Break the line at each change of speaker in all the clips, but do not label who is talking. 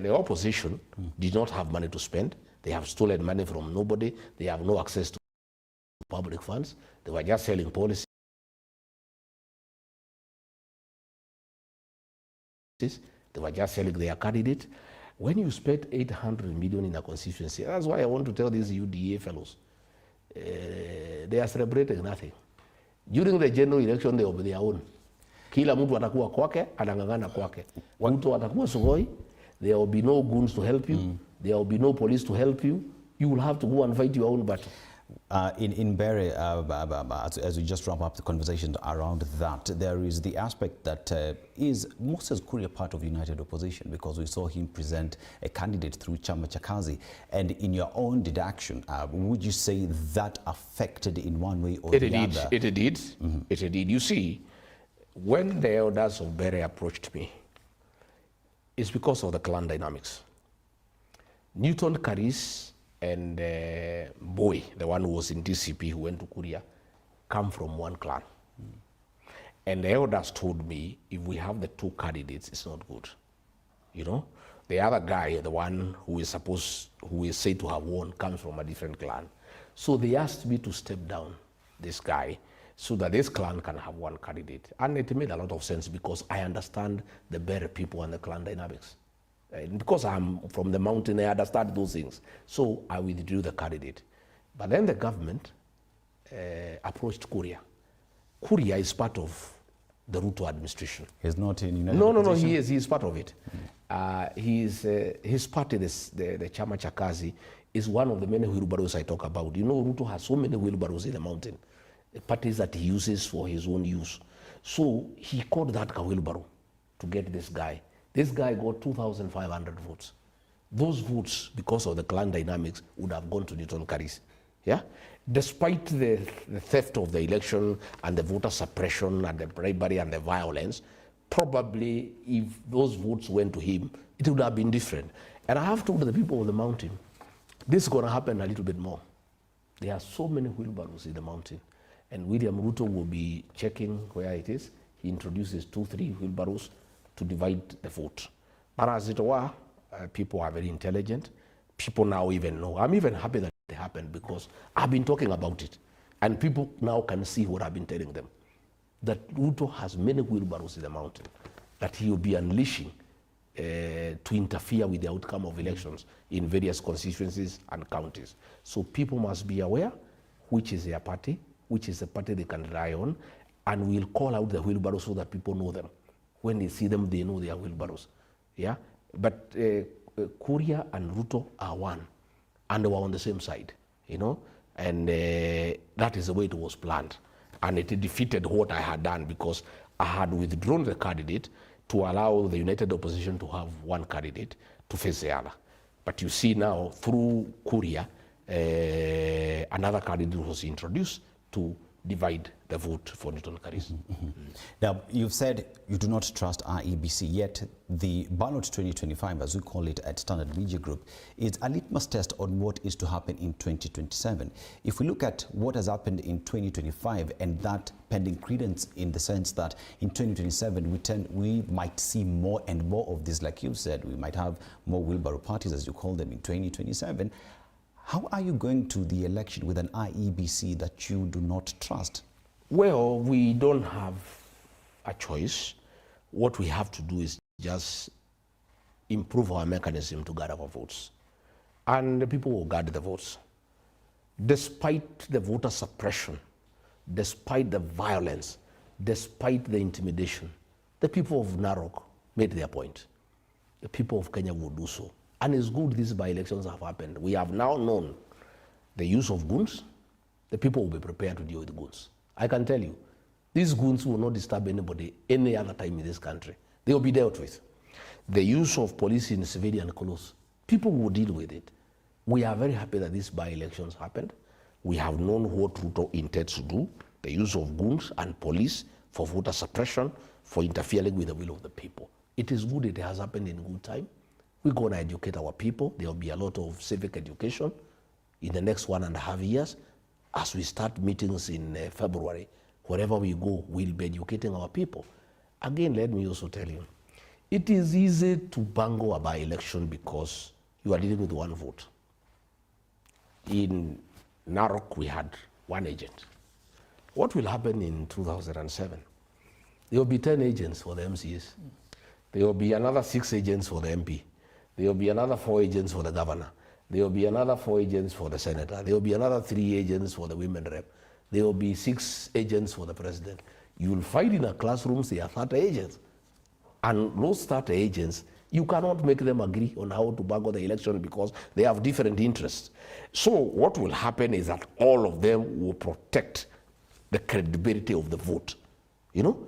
the opposition did not have money to spend. They have stolen money from nobody. They have no access to public funds. They were just selling policies. They were just selling their candidate. When you spend 800 million in a constituency, that's why I want to tell these UDA fellows, they are celebrating nothing. During the general election, they will be their own. Kila mtu atakuwa kwake, anang'ang'ana kwake. Mtu atakuwa Sugoi, there will be no goons to help you, there will be no police to help you. You will have to go and fight your own battle.
In Bere, as we just wrap up the conversation around that, there is the aspect that is Moses Kuria part of United Opposition, because we saw him present a candidate through Chama cha Kazi. And in your own deduction, would you say that affected in one way or the other? It did.
It did. You see, when the elders of Bere approached me, it's because of the clan dynamics. Newton Karis and Boy, the one who was in DCP who went to Kuria, come from one clan. And the elders told me, if we have the two candidates, it's not good. You know, the other guy, the one who is said to have won, comes from a different clan. So they asked me to step down this guy so that this clan can have one candidate. And it made a lot of sense because I understand the Bere people and the clan dynamics. And because I'm from the mountain, I understand those things. So I withdrew the candidate. But then the government approached Kuria. Kuria is part of the Ruto administration.
He's not in United
No, he is part of it. His party, the Chama cha Kazi, is one of the many wheelbarrows I talk about. You know, Ruto has so many wheelbarrows in the mountain, parties that he uses for his own use. So he called that wheelbarrow to get this guy. This guy got 2,500 votes. Those votes, because of the clan dynamics, would have gone to Newton Karis. Yeah? Despite the theft of the election and the voter suppression and the bribery and the violence, probably if those votes went to him, it would have been different. And I have told the people of the mountain, this is going to happen a little bit more. There are so many wheelbarrows in the mountain. And William Ruto will be checking where it is. He introduces 2-3 wheelbarrows to divide the vote. But as it were, people are very intelligent. People now even know. I'm even happy that it happened because I've been talking about it. And people now can see what I've been telling them. That Ruto has many wheelbarrows in the mountain that he will be unleashing to interfere with the outcome of elections in various constituencies and counties. So people must be aware which is their party, which is the party they can rely on, and we'll call out the wheelbarrows so that people know them. When they see them, they know they are wheelbarrows. Yeah? But Kuria and Ruto are one, and they were on the same side, you know? And that is the way it was planned. And it defeated what I had done because I had withdrawn the candidate to allow the United Opposition to have one candidate to face the other. But you see now, through Kuria, another candidate was introduced to divide the vote for Newton Karis.
Now, you've said you do not trust IEBC, yet the ballot 2025, as we call it at Standard Media Group, is a litmus test on what is to happen in 2027. If we look at what has happened in 2025 and that pending credence in the sense that in 2027 we might see more and more of this, like you said, we might have more wheelbarrow parties, as you call them, in 2027. How are you going to the election with an IEBC that you do not trust?
Well, we don't have a choice. What we have to do is just improve our mechanism to gather our votes. And the people will gather the votes. Despite the voter suppression, despite the violence, despite the intimidation, the people of Narok made their point. The people of Kenya will do so. And it's good these by-elections have happened. We have now known the use of goons. The people will be prepared to deal with goons. I can tell you, these goons will not disturb anybody any other time in this country. They will be dealt with. The use of police in civilian clothes, people will deal with it. We are very happy that these by-elections happened. We have known what Ruto intends to do, the use of goons and police for voter suppression, for interfering with the will of the people. It is good it has happened in good time. We're going to educate our people. There will be a lot of civic education in the next 1.5 years. As we start meetings in February, wherever we go, we'll be educating our people. Again, let me also tell you, It is easy to bungle a by-election because you are dealing with one vote. In Narok, we had one agent. What will happen in 2007? There will be 10 agents for the MCs. There will be another 6 agents for the MP. There will be another 4 agents for the governor. There will be another 4 agents for the senator. There will be another 3 agents for the women rep. There will be 6 agents for the president. You will find in a classroom, there are 30 agents. And those 30 agents, you cannot make them agree on how to bungle the election because they have different interests. So what will happen is that all of them will protect the credibility of the vote. You know,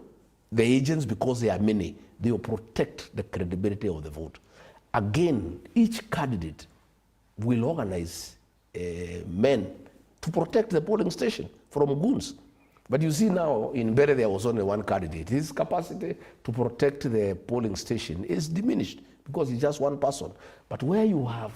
the agents, because they are many, they will protect the credibility of the vote. Again, each candidate will organize men to protect the polling station from goons. But you see now, in Bere there was only one candidate. His capacity to protect the polling station is diminished because he's just one person. But where you have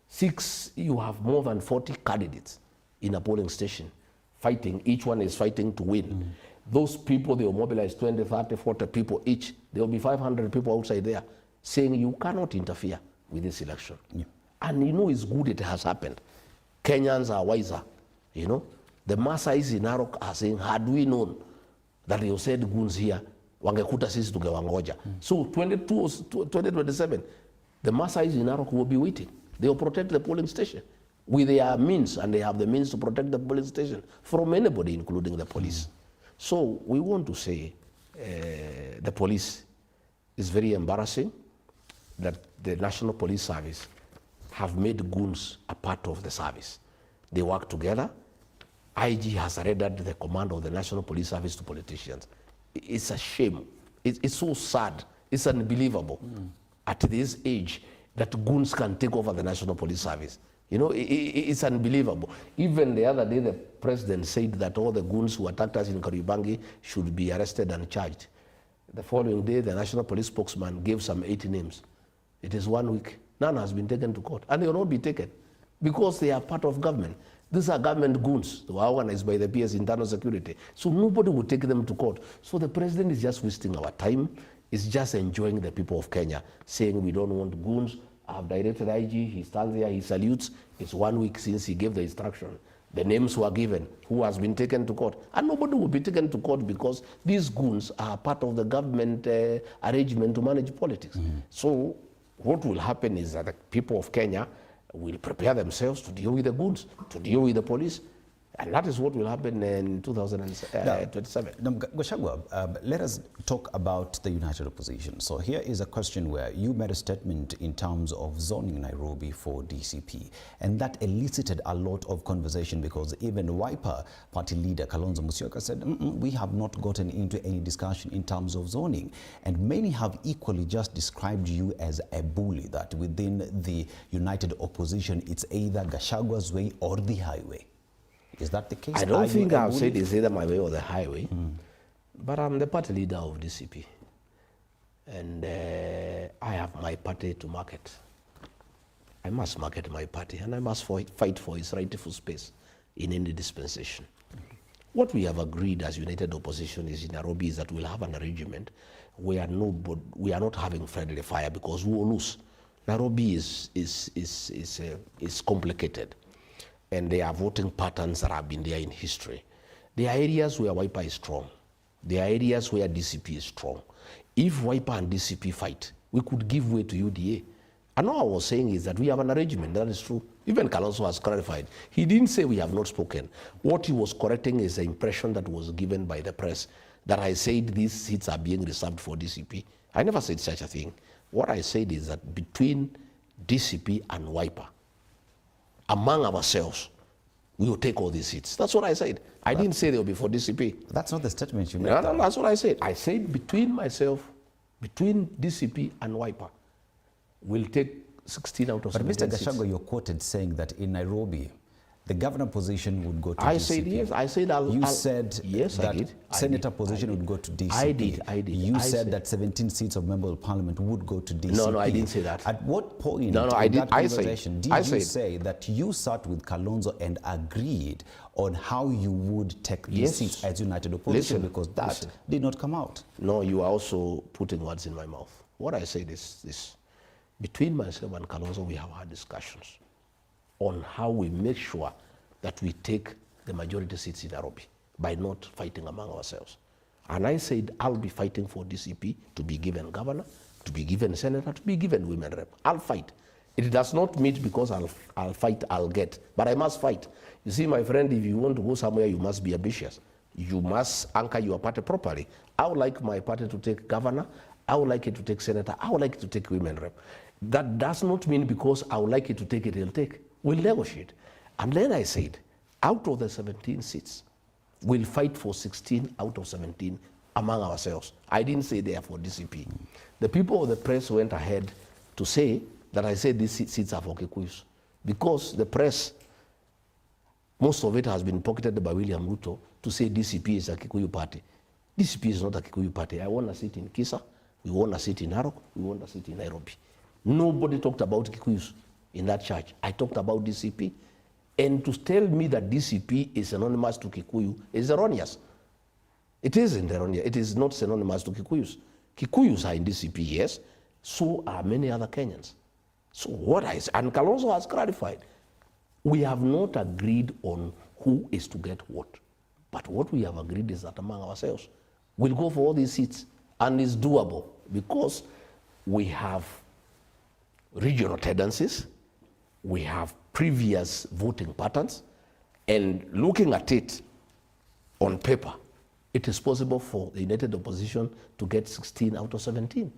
6, you have more than 40 candidates in a polling station fighting. Each one is fighting to win. Those people, they will mobilize 20, 30, 40 people each. There will be 500 people outside there saying you cannot interfere with this election. Yeah. And you know it's good it has happened. Kenyans are wiser, you know. The Maasais in Narok are saying, had we known that you said goons here, wangekuta sisi tungewangoja. So 2027, the Maasais in Narok will be waiting. They will protect the polling station with their means, and they have the means to protect the polling station from anybody, including the police. So we want to say the police is very embarrassing that the National Police Service have made goons a part of the service. They work together. IG has rendered the command of the National Police Service to politicians. It's a shame. It's so sad. It's unbelievable at this age that goons can take over the National Police Service. You know, it's unbelievable. Even the other day, the president said that all the goons who attacked us in Kariobangi should be arrested and charged. The following day, the National Police spokesman gave some 80 names. It is 1 week. None has been taken to court. And they will not be taken because they are part of government. These are government goons. They were organized by the PS Internal Security. So nobody will take them to court. So the president is just wasting our time. He's just enjoying the people of Kenya, saying we don't want goons. I've directed IG. He stands there. He salutes. It's 1 week since he gave the instruction. The names were given. Who has been taken to court? And nobody will be taken to court because these goons are part of the government arrangement to manage politics. So what will happen is that the people of Kenya will prepare themselves to deal with the goons, to deal with the police, and that is what will happen in 2027.
Now, Gachagua, let us talk about the United Opposition. So here is a question where you made a statement in terms of zoning Nairobi for DCP, and that elicited a lot of conversation because even Wiper party leader Kalonzo Musyoka said, we have not gotten into any discussion in terms of zoning. And many have equally just described you as a bully, that within the United Opposition, it's either Gachagua's way or the highway. Is that the case?
I don't think I've said it's either my way or the highway, but I'm the party leader of DCP. And I have my party to market. I must market my party, and I must fight for its rightful space in any dispensation. What we have agreed as United Opposition is in Nairobi is that we'll have an arrangement where we are not having friendly fire because we will lose. Nairobi is complicated. And there are voting patterns that have been there in history. There are areas where Wiper is strong. There are areas where DCP is strong. If Wiper and DCP fight, we could give way to UDA. And all I was saying is that we have an arrangement. That is true. Even Kalonzo has clarified. He didn't say we have not spoken. What he was correcting is the impression that was given by the press that I said these seats are being reserved for DCP. I never said such a thing. What I said is that between DCP and Wiper, among ourselves, we will take all these seats. That's what I said. I didn't say they will be for DCP.
That's not the statement you made.
No, that's what I said. I said between myself, between DCP and Wiper, we'll take 16 out of 17
But Mr. Gachagua, you're quoted saying that in Nairobi, the governor position would go to DCP.
I said yes. I said
You said
yes,
that
I did.
senator position would go to DCP.
I did.
You said that 17 seats of member of parliament would go to DCP.
No, I didn't say that.
At what point in
I
that
did.
conversation did you say that you sat with Kalonzo and agreed on how you would take these seats as United Opposition? Because that did not come out.
No, you are also putting words in my mouth. What I said is this. Between myself and Kalonzo, we have had discussions on how we make sure that we take the majority seats in Nairobi by not fighting among ourselves. And I said, I'll be fighting for DCP to be given governor, to be given senator, to be given women rep. I'll fight. It does not mean because I'll fight, I'll get. But I must fight. You see, my friend, if you want to go somewhere, you must be ambitious. You must anchor your party properly. I would like my party to take governor. I would like it to take senator. I would like it to take women rep. That does not mean because I would like it to take it, it'll take. We'll negotiate. And then I said, out of the 17 seats, we'll fight for 16 out of 17 among ourselves. I didn't say they are for DCP. The people of the press went ahead to say that I said these seats are for Kikuyus. Because the press, most of it has been pocketed by William Ruto to say DCP is a Kikuyu party. DCP is not a Kikuyu party. I want a seat in Kisa, we want a seat in Narok, we want a seat in Nairobi. Nobody talked about Kikuyus in that church. I talked about DCP. And to tell me that DCP is synonymous to Kikuyu is erroneous. It isn't erroneous. It is not synonymous to Kikuyus. Kikuyus are in DCP, yes. So are many other Kenyans. So what I say, and Kalonzo has clarified, we have not agreed on who is to get what. But what we have agreed is that among ourselves, we'll go for all these seats. And it's doable because we have regional tendencies, we have previous voting patterns, and looking at it on paper, it is possible for the United Opposition to get 16 out of 17.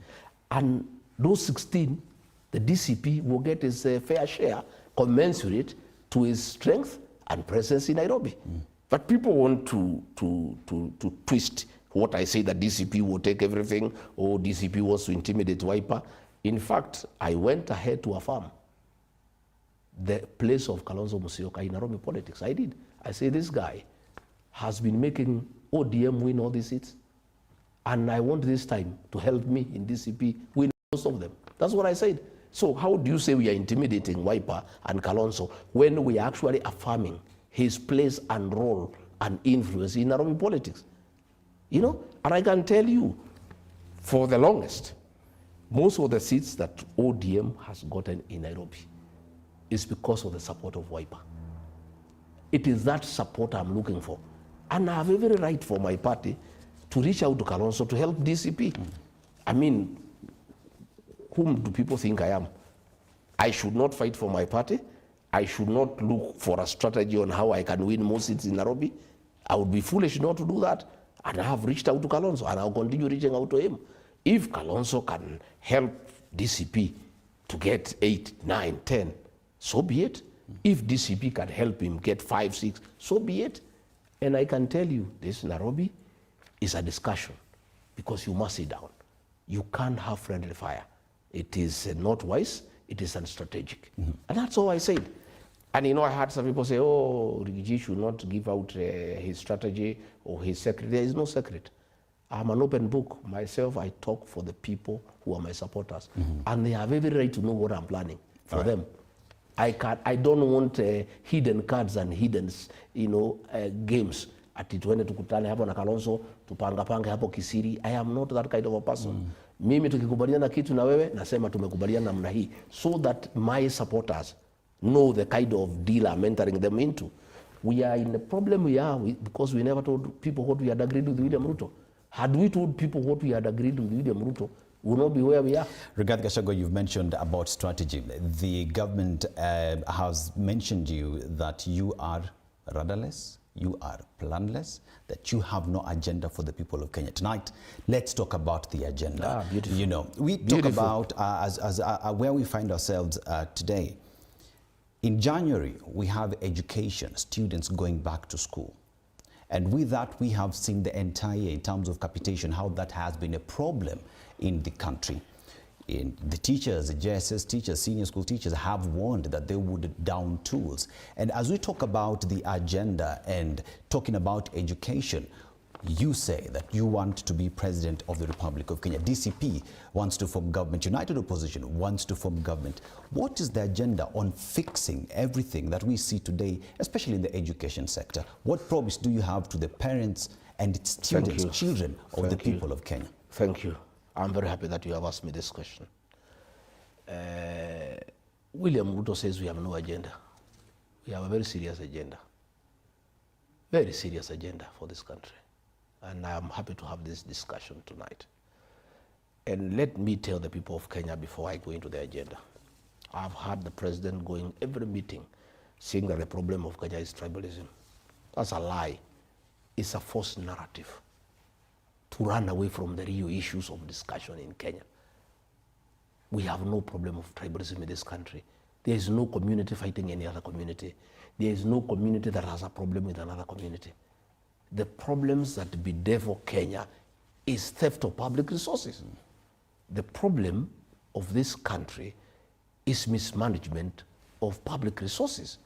And those 16, the DCP will get his fair share commensurate to his strength and presence in Nairobi. But people want to twist what I say, that DCP will take everything, or DCP wants to intimidate Wiper. In fact, I went ahead to affirm the place of Kalonzo Musyoka in Nairobi politics. I did. I say this guy has been making ODM win all these seats, and I want this time to help me in DCP win most of them. That's what I said. So how do you say we are intimidating Wiper and Kalonzo when we are actually affirming his place and role and influence in Nairobi politics? You know, and I can tell you, for the longest, most of the seats that ODM has gotten in Nairobi is because of the support of Wiper. It is that support I'm looking for. And I have every right for my party to reach out to Kalonzo to help DCP. I mean, whom do people think I am? I should not fight for my party. I should not look for a strategy on how I can win more seats in Nairobi. I would be foolish not to do that. And I have reached out to Kalonzo, and I'll continue reaching out to him. If Kalonzo can help DCP to get 8, 9, 10, so be it. If DCP can help him get 5, 6, so be it. And I can tell you, this Nairobi is a discussion, because you must sit down. You can't have friendly fire. It is not wise, it is unstrategic. And that's all I said. And you know, I had some people say, oh, Rigathi should not give out his strategy or his secret. There is no secret. I'm an open book. Myself, I talk for the people who are my supporters. And they have every right to know what I'm planning for them. I don't want hidden cards and hidden, games. Ati tuende tukutane hapo na Kalonzo, tupanga hapo kisiri. I am not that kind of a person. Mimi tukikubaliana kitu na wewe, nasema tumekubaliana namna hii, so that my supporters know the kind of deal I'm entering them into. We are in the problem we are because we never told people what we had agreed with William Ruto. Had we told people what we had agreed with William Ruto, we will not be where we are.
Rigathi Gachagua, you've mentioned about strategy. The government has mentioned you that you are rudderless, you are planless, that you have no agenda for the people of Kenya. Tonight, let's talk about the agenda.
Beautiful.
You know, we talk about where we find ourselves today. In January, we have education, students going back to school. And with that, we have seen the entire, in terms of capitation, how that has been a problem in the country. The teachers, the JSS teachers, senior school teachers have warned that they would down tools. And as we talk about the agenda and talking about education, you say that you want to be president of the Republic of Kenya. DCP wants to form government. United Opposition wants to form government. What is the agenda on fixing everything that we see today, especially in the education sector? What promise do you have to the parents and students, children of the people of Kenya?
Thank you. I'm very happy that you have asked me this question. William Ruto says we have no agenda. We have a very serious agenda for this country. And I'm happy to have this discussion tonight. And let me tell the people of Kenya before I go into the agenda. I've heard the president going every meeting saying that the problem of Kenya is tribalism. That's a lie. It's a false narrative to run away from the real issues of discussion in Kenya. We have no problem of tribalism in this country. There is no community fighting any other community. There is no community that has a problem with another community. The problems that bedevil Kenya is theft of public resources. The problem of this country is mismanagement of public resources.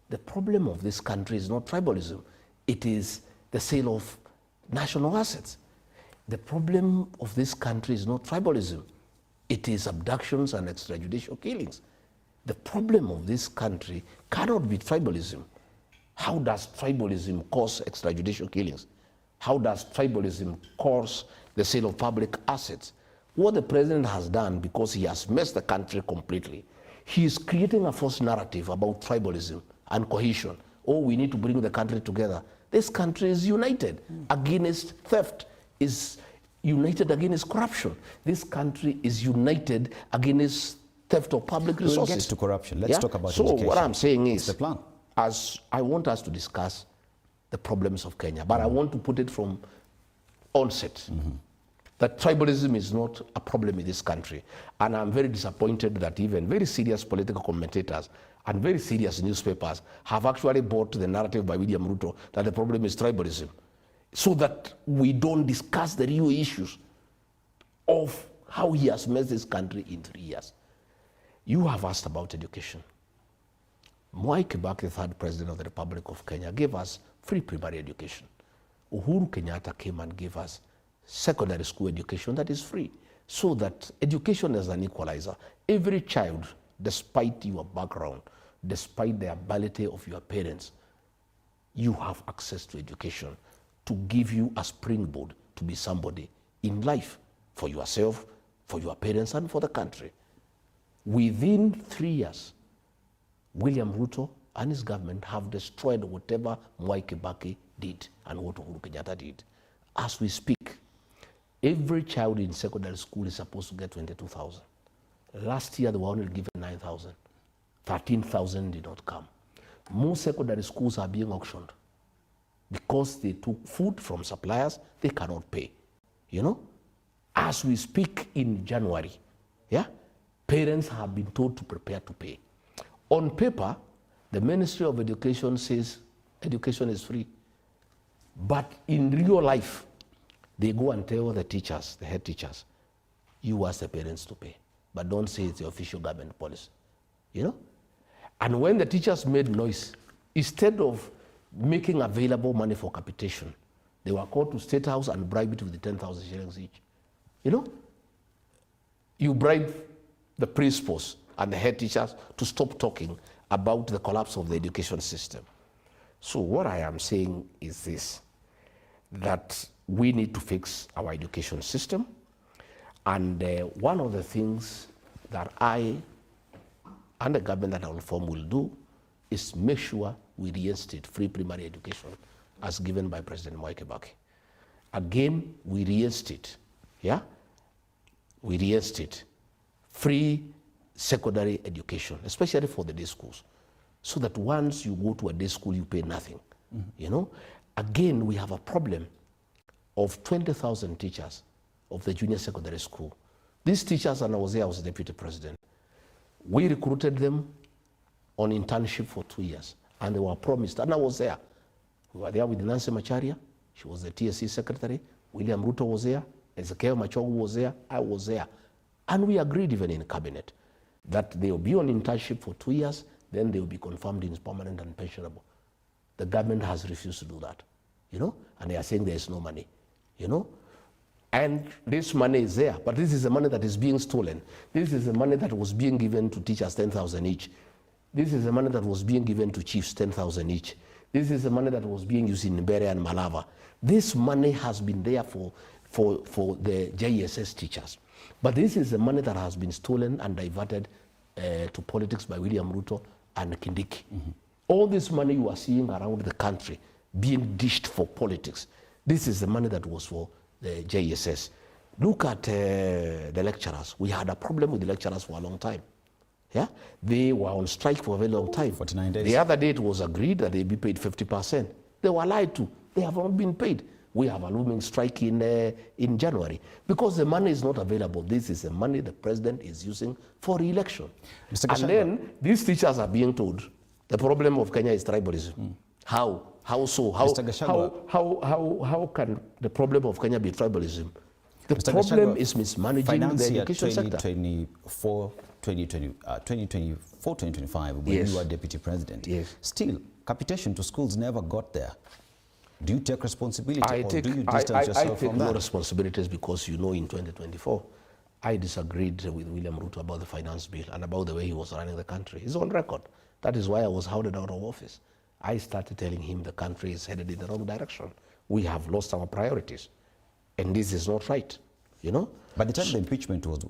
The problem of this country is not tribalism. It is the sale of national assets. The problem of this country is not tribalism. It is abductions and extrajudicial killings. The problem of this country cannot be tribalism. How does tribalism cause extrajudicial killings? How does tribalism cause the sale of public assets? What the president has done, because he has messed the country completely, he is creating a false narrative about tribalism and cohesion. Oh, we need to bring the country together. This country is united against theft, is united against corruption. This country is united against theft of public resources.
We'll get to corruption. Let's talk about education.
So what I'm saying is,
the plan?
As I want us to discuss the problems of Kenya, but I want to put it from onset. That tribalism is not a problem in this country. And I'm very disappointed that even very serious political commentators and very serious newspapers have actually bought the narrative by William Ruto that the problem is tribalism, so that we don't discuss the real issues of how he has messed this country in 3 years. You have asked about education. Mwai Kibaki, the third president of the Republic of Kenya, gave us free primary education. Uhuru Kenyatta came and gave us secondary school education that is free, so that education is an equalizer. Every child, despite your background, despite the ability of your parents, you have access to education to give you a springboard to be somebody in life for yourself, for your parents, and for the country. Within 3 years, William Ruto and his government have destroyed whatever Mwai Kibaki did and what Uhuru Kenyatta did. As we speak, every child in secondary school is supposed to get 22,000. Last year, they were only given 9,000. 13,000 did not come. Most secondary schools are being auctioned because they took food from suppliers they cannot pay. You know, as we speak in January, parents have been told to prepare to pay. On paper, the Ministry of Education says education is free. But in real life, they go and tell the teachers, the head teachers, you ask the parents to pay, but don't say it's the official government policy, you know? And when the teachers made noise, instead of making available money for capitation, they were called to State House and bribed it with the 10,000 shillings each. You know? You bribe the principals and the head teachers to stop talking about the collapse of the education system. So what I am saying is this, that we need to fix our education system. And one of the things that I and the government that I will form will do is make sure we reinstate free primary education as given by President Mwai Kibaki. Again, we reinstate, we reinstate free secondary education, especially for the day schools, so that once you go to a day school, you pay nothing, you know? Again, we have a problem of 20,000 teachers of the junior secondary school. These teachers, and I was the deputy president, we recruited them on internship for 2 years, and they were promised, and I was there. We were there with Nancy Macharia, she was the TSC secretary, William Ruto was there, Ezekiel Machogu was there, I was there. And we agreed even in cabinet that they will be on internship for 2 years, then they will be confirmed in permanent and pensionable. The government has refused to do that, you know, and they are saying there is no money, you know. And this money is there, but this is the money that is being stolen. This is the money that was being given to teachers, 10,000 each. This is the money that was being given to chiefs, 10,000 each. This is the money that was being used in Mbere and Malava. This money has been there for for the JSS teachers. But this is the money that has been stolen and diverted to politics by William Ruto and Kindiki. All this money you are seeing around the country being dished for politics, this is the money that was for the JSS. Look at the lecturers. We had a problem with the lecturers for a long time. Yeah, they were on strike for a very long time.
49 days.
The other day it was agreed that they be paid 50%. They were lied to. They have not been paid. We have a looming strike in January because the money is not available. This is the money the president is using for re-election. And then these teachers are being told the problem of Kenya is tribalism. How? How so? How can the problem of Kenya be tribalism? The problem is mismanaging the education sector.
2024-2025, when you were deputy president, still, capitation to schools never got there. Do you take responsibility or do you distance yourself from that? I take no responsibilities because, you know, in 2024, I disagreed with William Ruto about the finance bill and about the way he was running the country. It's on record. That is why I was hounded out of office. I started telling him the country is headed in the wrong direction. We have lost our priorities. And this is not right, you know? By the time the impeachment was in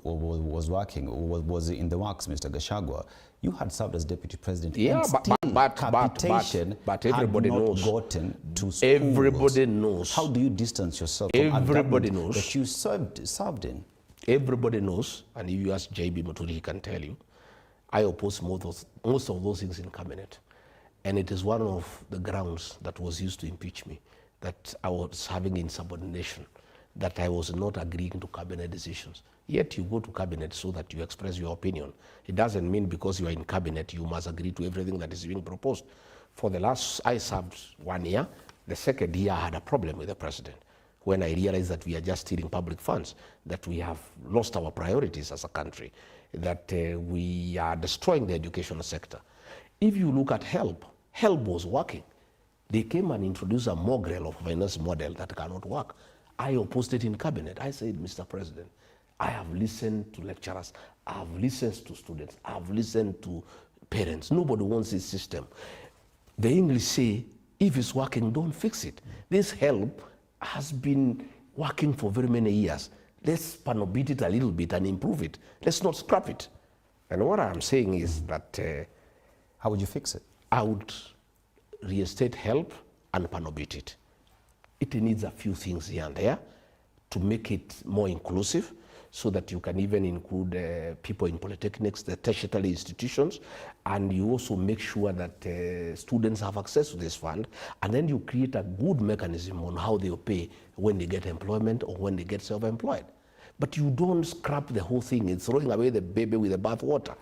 the works, Mr. Gachagua, you had served as deputy president.
Yeah, but everybody knows.
Gotten to schools.
Everybody knows.
How do you distance yourself from
everybody knows
that you served in?
Everybody knows, and if you ask J.B. Muturi, he can tell you, I oppose most of those things in cabinet. And it is one of the grounds that was used to impeach me, that I was having insubordination, that I was not agreeing to cabinet decisions. Yet you go to cabinet so that you express your opinion. It doesn't mean because you are in cabinet you must agree to everything that is being proposed. For the last, I served 1 year. The second year I had a problem with the president when I realized that we are just stealing public funds, that we have lost our priorities as a country, that we are destroying the educational sector. If you look at HELP was working. They came and introduced a mongrel of finance model that cannot work. I opposed it in cabinet. I said, Mr. President, I have listened to lecturers, I have listened to students, I have listened to parents. Nobody wants this system. The English say, if it's working, don't fix it. This HELP has been working for very many years. Let's panobit it a little bit and improve it. Let's not scrap it. And what I'm saying is that...
how would you fix it?
I would reinstate HELP and panobit it. It needs a few things here and there to make it more inclusive so that you can even include people in polytechnics, the tertiary institutions, and you also make sure that students have access to this fund, and then you create a good mechanism on how they pay when they get employment or when they get self-employed. But you don't scrap the whole thing. It's throwing away the baby with the bathwater.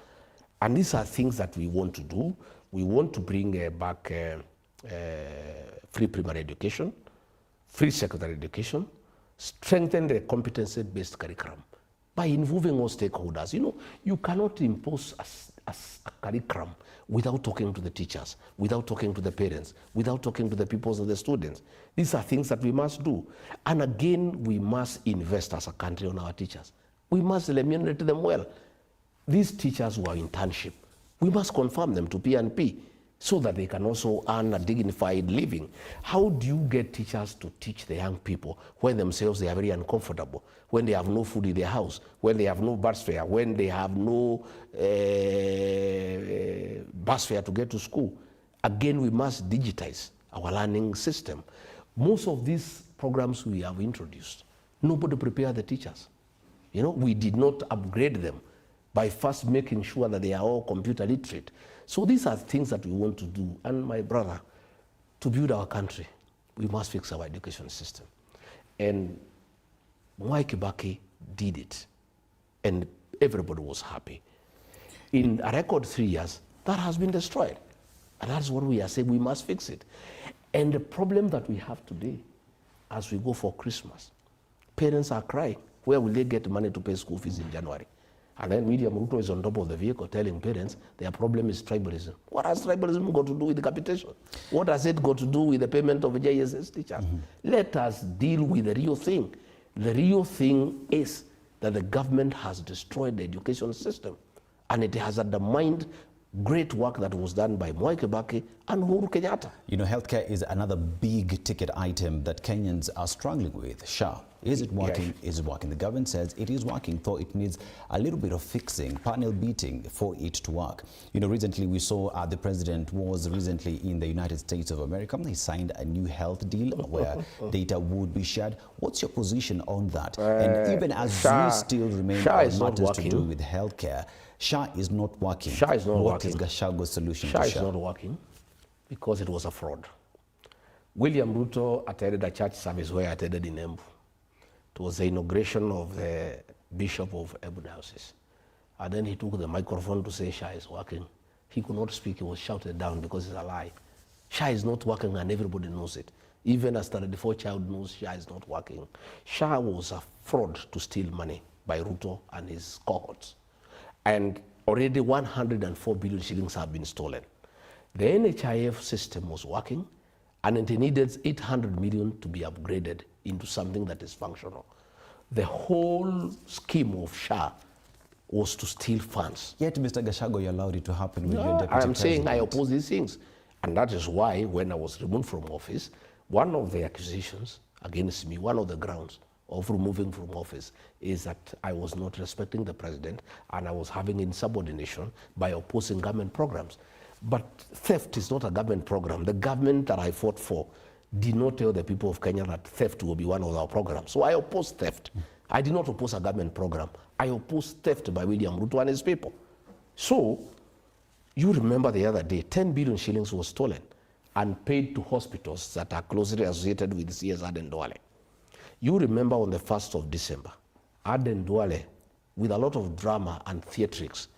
And these are things that we want to do. We want to bring back free primary education, free secondary education, strengthen the competency-based curriculum by involving all stakeholders. You know, you cannot impose a curriculum without talking to the teachers, without talking to the parents, without talking to the pupils and the students. These are things that we must do. And again, we must invest as a country on our teachers. We must remunerate them well. These teachers who are internship, we must confirm them to P&P so that they can also earn a dignified living. How do you get teachers to teach the young people when themselves they are very uncomfortable, when they have no food in their house, when they have no bus fare, when they have no bus fare to get to school? Again, we must digitize our learning system. Most of these programs we have introduced, nobody prepared the teachers. You know, we did not upgrade them by first making sure that they are all computer literate. So these are things that we want to do. And my brother, to build our country, we must fix our education system. And Mwai Kibaki did it. And everybody was happy. In a record 3 years, that has been destroyed. And that's what we are saying, we must fix it. And the problem that we have today, as we go for Christmas, parents are crying. Where will they get money to pay school fees in January? And then William Ruto is on top of the vehicle telling parents their problem is tribalism. What has tribalism got to do with the capitation? What has it got to do with the payment of JSS teachers? Let us deal with the real thing. The real thing is that the government has destroyed the education system, and it has undermined great work that was done by Mwai Kibaki and Uhuru Kenyatta.
You know, healthcare is another big ticket item that Kenyans are struggling with. Shah. Is it working? Is it working? The government says it is working, though it needs a little bit of fixing, panel beating for it to work. You know, recently we saw the president was recently in the United States of America. He signed a new health deal where data would be shared. What's your position on that? And even as we still remain on matters to do with healthcare, SHA is not working.
SHA is not working.
What is Gachagua's solution
SHA
to
is not working because it was a fraud. William Ruto attended a church service where I attended in Embu. It was the inauguration of the Bishop of Embu Diocese. And then he took the microphone to say SHA is working. He could not speak, he was shouted down because it's a lie. SHA is not working and everybody knows it. Even a standard 4 child knows SHA is not working. SHA was a fraud to steal money by Ruto and his cohorts. And already 104 billion shillings have been stolen. The NHIF system was working and it needed 800 million to be upgraded into something that is functional. The whole scheme of SHA was to steal funds.
Yet, Mr. Gachagua, you allowed it to happen with your deputy president.
I'm saying I oppose these things. And that is why, when I was removed from office, one of the accusations against me, one of the grounds of removing from office is that I was not respecting the president and I was having insubordination by opposing government programs. But theft is not a government program. The government that I fought for did not tell the people of Kenya that theft will be one of our programs. So I opposed theft. I did not oppose a government program. I opposed theft by William Ruto and his people. So you remember the other day, 10 billion shillings was stolen and paid to hospitals that are closely associated with CS Aden Duale. You remember on the 1st of December, Aden Duale, with a lot of drama and theatrics,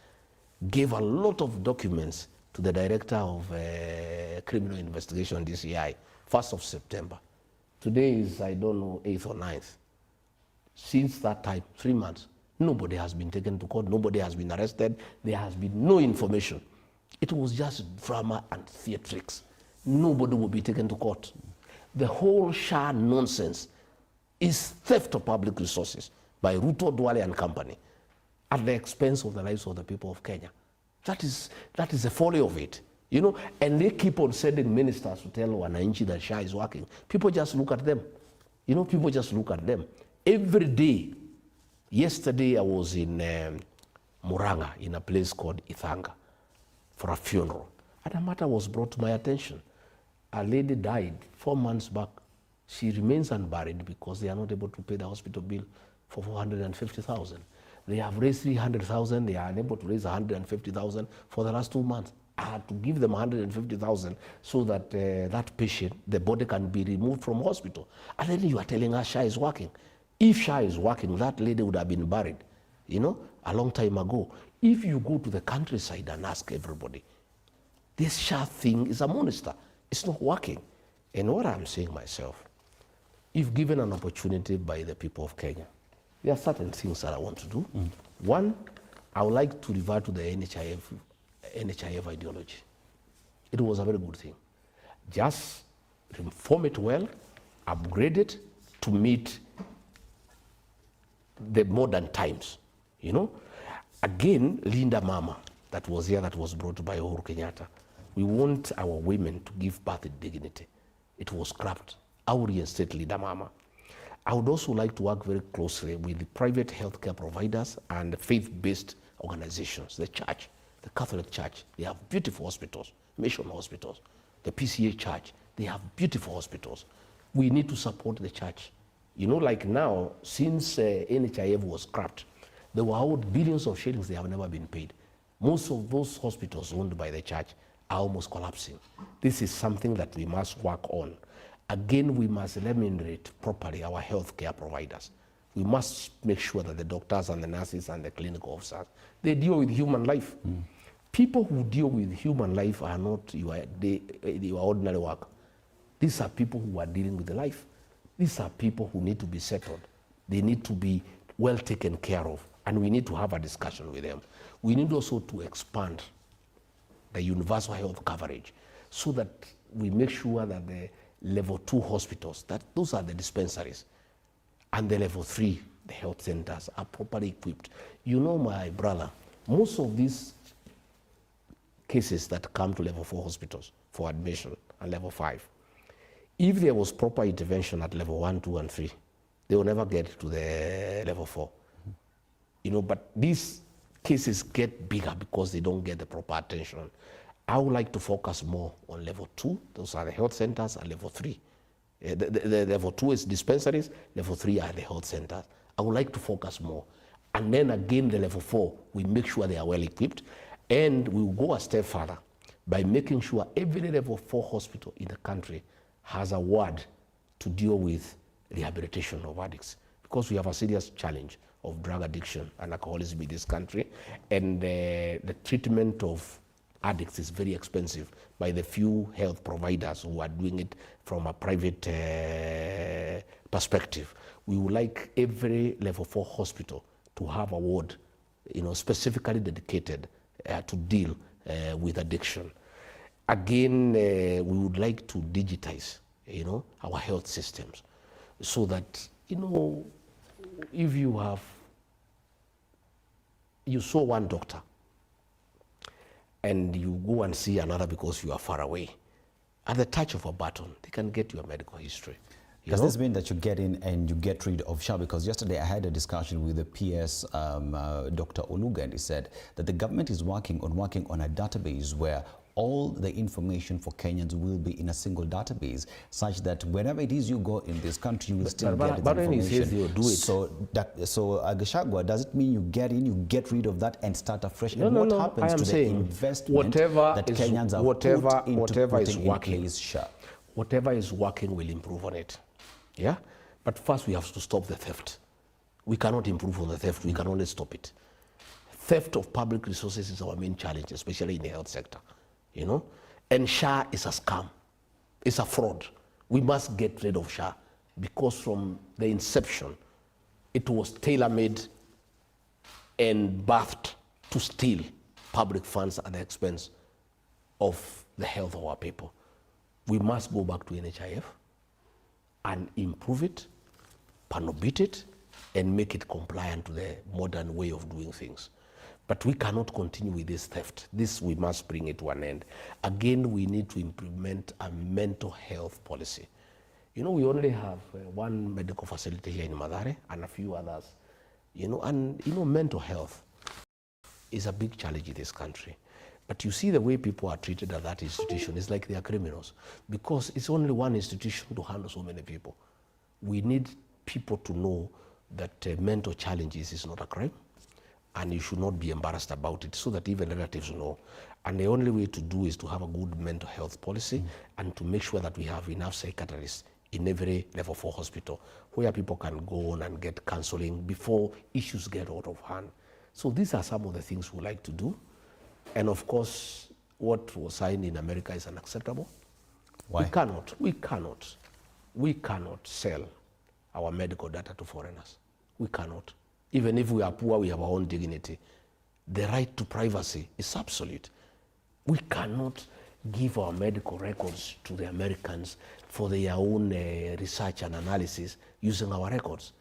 gave a lot of documents to the director of criminal investigation, DCI, 1st of September. Today is, I don't know, 8th or 9th. Since that time, 3 months, nobody has been taken to court, nobody has been arrested, there has been no information. It was just drama and theatrics. Nobody will be taken to court. The whole SHA nonsense is theft of public resources by Ruto, Duale and company at the expense of the lives of the people of Kenya. That is the folly of it, you know, and they keep on sending ministers to tell Wananchi that SHA is working. People just look at them, you know, people just look at them. Every day, yesterday I was in Muranga in a place called Ithanga for a funeral, and a matter was brought to my attention. A lady died 4 months back. She remains unburied because they are not able to pay the hospital bill for 450,000. They have raised 300,000, they are unable to raise 150,000 for the last 2 months. I had to give them 150,000 so that that patient, the body can be removed from hospital. And then you are telling us SHA is working. If SHA is working, that lady would have been buried, you know, a long time ago. If you go to the countryside and ask everybody, this SHA thing is a monster. It's not working. And what I'm saying myself, if given an opportunity by the people of Kenya, there are certain things that I want to do. One, I would like to revert to the NHIF ideology. It was a very good thing. Just reform it well, upgrade it to meet the modern times, you know. Again, Linda Mama, that was here, that was brought by Uhuru Kenyatta. We want our women to give birth with dignity. It was scrapped. I will reinstate Linda Mama. I would also like to work very closely with the private healthcare providers and faith-based organizations. The church, the Catholic Church, they have beautiful hospitals, mission hospitals. The PCA Church, they have beautiful hospitals. We need to support the church. You know, like now, since NHIF was scrapped, there were owed billions of shillings, they have never been paid. Most of those hospitals owned by the church are almost collapsing. This is something that we must work on. Again, we must remunerate properly our healthcare providers. We must make sure that the doctors and the nurses and the clinical officers, they deal with human life. People who deal with human life are not your ordinary work. These are people who are dealing with the life. These are people who need to be settled. They need to be well taken care of, and we need to have a discussion with them. We need also to expand the universal health coverage so that we make sure that the level 2 hospitals, that those are the dispensaries, and the level 3, the health centers, are properly equipped. You know, my brother, most of these cases that come to level 4 hospitals for admission and level 5, if there was proper intervention at level 1, 2, and 3, they will never get to the level 4. You know, but these cases get bigger because they don't get the proper attention. I would like to focus more on level 2. Those are the health centers, and level 3. The level 2 is dispensaries, level 3 are the health centers. I would like to focus more. And then again, the level 4, we make sure they are well equipped. And we will go a step further by making sure every level 4 hospital in the country has a ward to deal with rehabilitation of addicts. Because we have a serious challenge of drug addiction and alcoholism in this country. And the treatment of addicts is very expensive by the few health providers who are doing it from a private perspective. We would like every level 4 hospital to have a ward, you know, specifically dedicated to deal with addiction. Again, we would like to digitize, you know, our health systems so that, you know, if you saw one doctor and you go and see another because you are far away, at the touch of a button, they can get your medical history.
Does this mean that you get in and you get rid of SHA? Because yesterday I had a discussion with the PS, Dr. Oluga, and he said that the government is working on a database where all the information for Kenyans will be in a single database, such that whenever it is you go in this country, you will still get the information.
He says you'll do it.
So Gachagua, does it mean you get in, you get rid of that and start afresh?
No,
and
no,
what
no.
happens to the investment that Kenyans have put into putting in place SHA?
Whatever is working will improve on it. Yeah? But first we have to stop the theft. We cannot improve on the theft, we can only stop it. Theft of public resources is our main challenge, especially in the health sector. You know? And SHA is a scam. It's a fraud. We must get rid of SHA because from the inception, it was tailor-made and birthed to steal public funds at the expense of the health of our people. We must go back to NHIF and improve it, panobit it, and make it compliant to the modern way of doing things. But we cannot continue with this theft. This, we must bring it to an end. Again, we need to implement a mental health policy. You know, we only have one medical facility here in Mathare and a few others. You know, and you know, mental health is a big challenge in this country. But you see the way people are treated at that institution, it's like they are criminals because it's only one institution to handle so many people. We need people to know that mental challenges is not a crime and you should not be embarrassed about it so that even relatives know. And the only way to do is to have a good mental health policy and to make sure that we have enough psychiatrists in every level 4 hospital where people can go on and get counseling before issues get out of hand. So these are some of the things we like to do. And of course, what was signed in America is unacceptable.
Why?
We cannot sell our medical data to foreigners. We cannot. Even if we are poor, we have our own dignity. The right to privacy is absolute. We cannot give our medical records to the Americans for their own research and analysis using our records.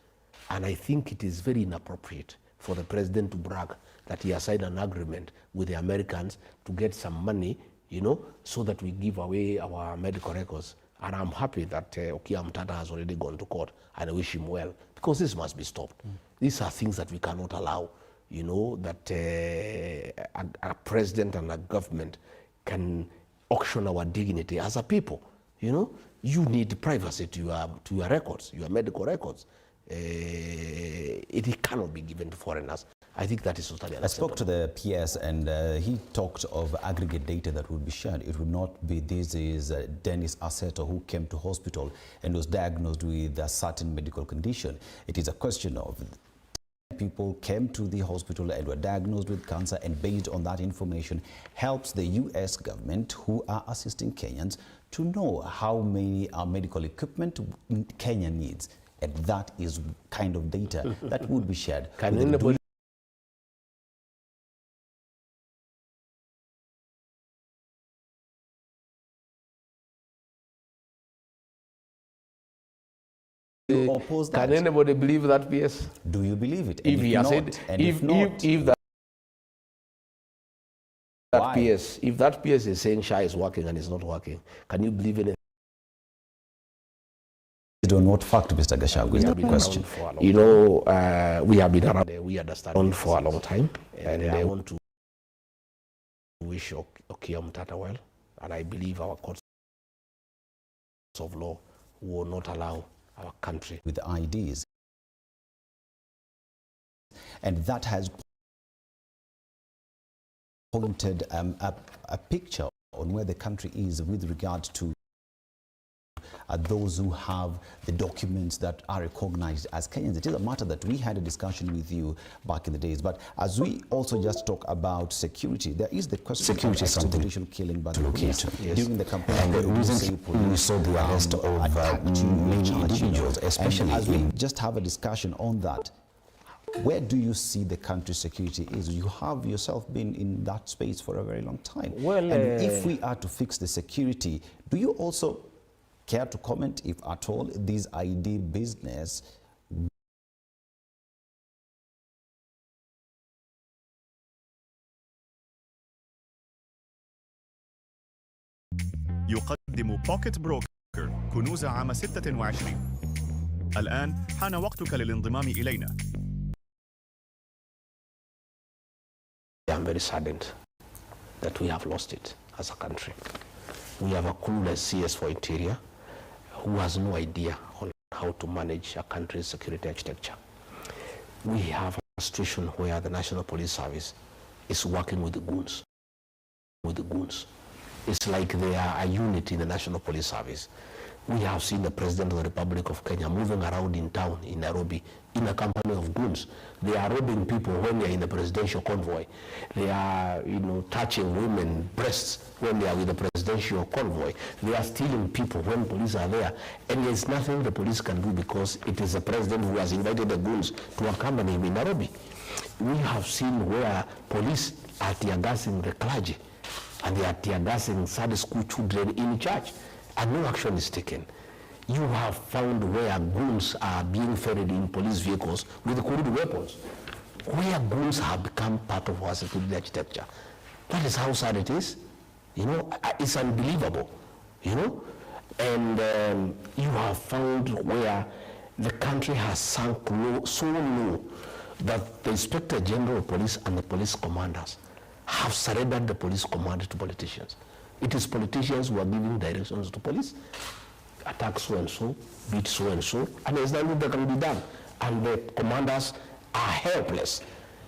And I think it is very inappropriate for the president to brag that he has signed an agreement with the Americans to get some money, you know, so that we give away our medical records. And I'm happy that Okia Mtata has already gone to court, and I wish him well, because this must be stopped. These are things that we cannot allow, you know, that a president and a government can auction our dignity as a people, you know. You need privacy to your records, your medical records. It cannot be given to foreigners. I think that is totally unacceptable.
I spoke to the PS and he talked of aggregate data that would be shared. It would not be this is Dennis Aseto who came to hospital and was diagnosed with a certain medical condition. It is a question of people came to the hospital and were diagnosed with cancer, and based on that information helps the US government, who are assisting Kenyans, to know how many medical equipment Kenya needs. And that is kind of data that would be shared.
Can anybody
oppose that?
Can anybody believe that PS?
Do you believe it?
If he has said, if that PS is saying SHA is working and it's not working, can you believe in it?
On what fact, Mr. Gachagua, is the question?
You know, we have been around, we understand for a long time, and I want to wish Okiya Mtata well, and I believe our courts of law will not allow our country
with IDs. And that has pointed a picture on where the country is with regard to those who have the documents that are recognized as Kenyans. It is a matter that we had a discussion with you back in the days. But as we also just talk about security, there is the question of extrajudicial killing by the police. Yes. During the campaign, and we saw the arrest of many individuals, especially. And as we just have a discussion on that, where do you see the country's security is? You have yourself been in that space for a very long time. Well, and if we are to fix the security, do you also care to comment, if at all, this ID business?
يقدم بوكيت بروكر كنوز عام 26. الآن حان وقتك للانضمام إلينا.
I'm very saddened that we have lost it as a country. We have a clueless CS for Interior who has no idea on how to manage a country's security architecture. We have a situation where the National Police Service is working with the goons. It's like they are a unit in the National Police Service. We have seen the President of the Republic of Kenya moving around in town in Nairobi in a company of goons. They are robbing people when they are in the presidential convoy. They are, touching women's breasts when they are with the presidential convoy. They are stealing people when police are there. And there's nothing the police can do because it is the president who has invited the goons to accompany him in Nairobi. We have seen where police are tear-gassing the clergy and they are tear-gassing Sunday school children in church, and no action is taken. You have found where goons are being ferried in police vehicles with crude weapons, where goons have become part of our security architecture. That is how sad it is. It's unbelievable, And you have found where the country has sunk so low that the Inspector General of Police and the police commanders have surrendered the police command to politicians. It is politicians who are giving directions to police. Attack so-and-so, beat so-and-so, and there's nothing that can be done. And the commanders are helpless.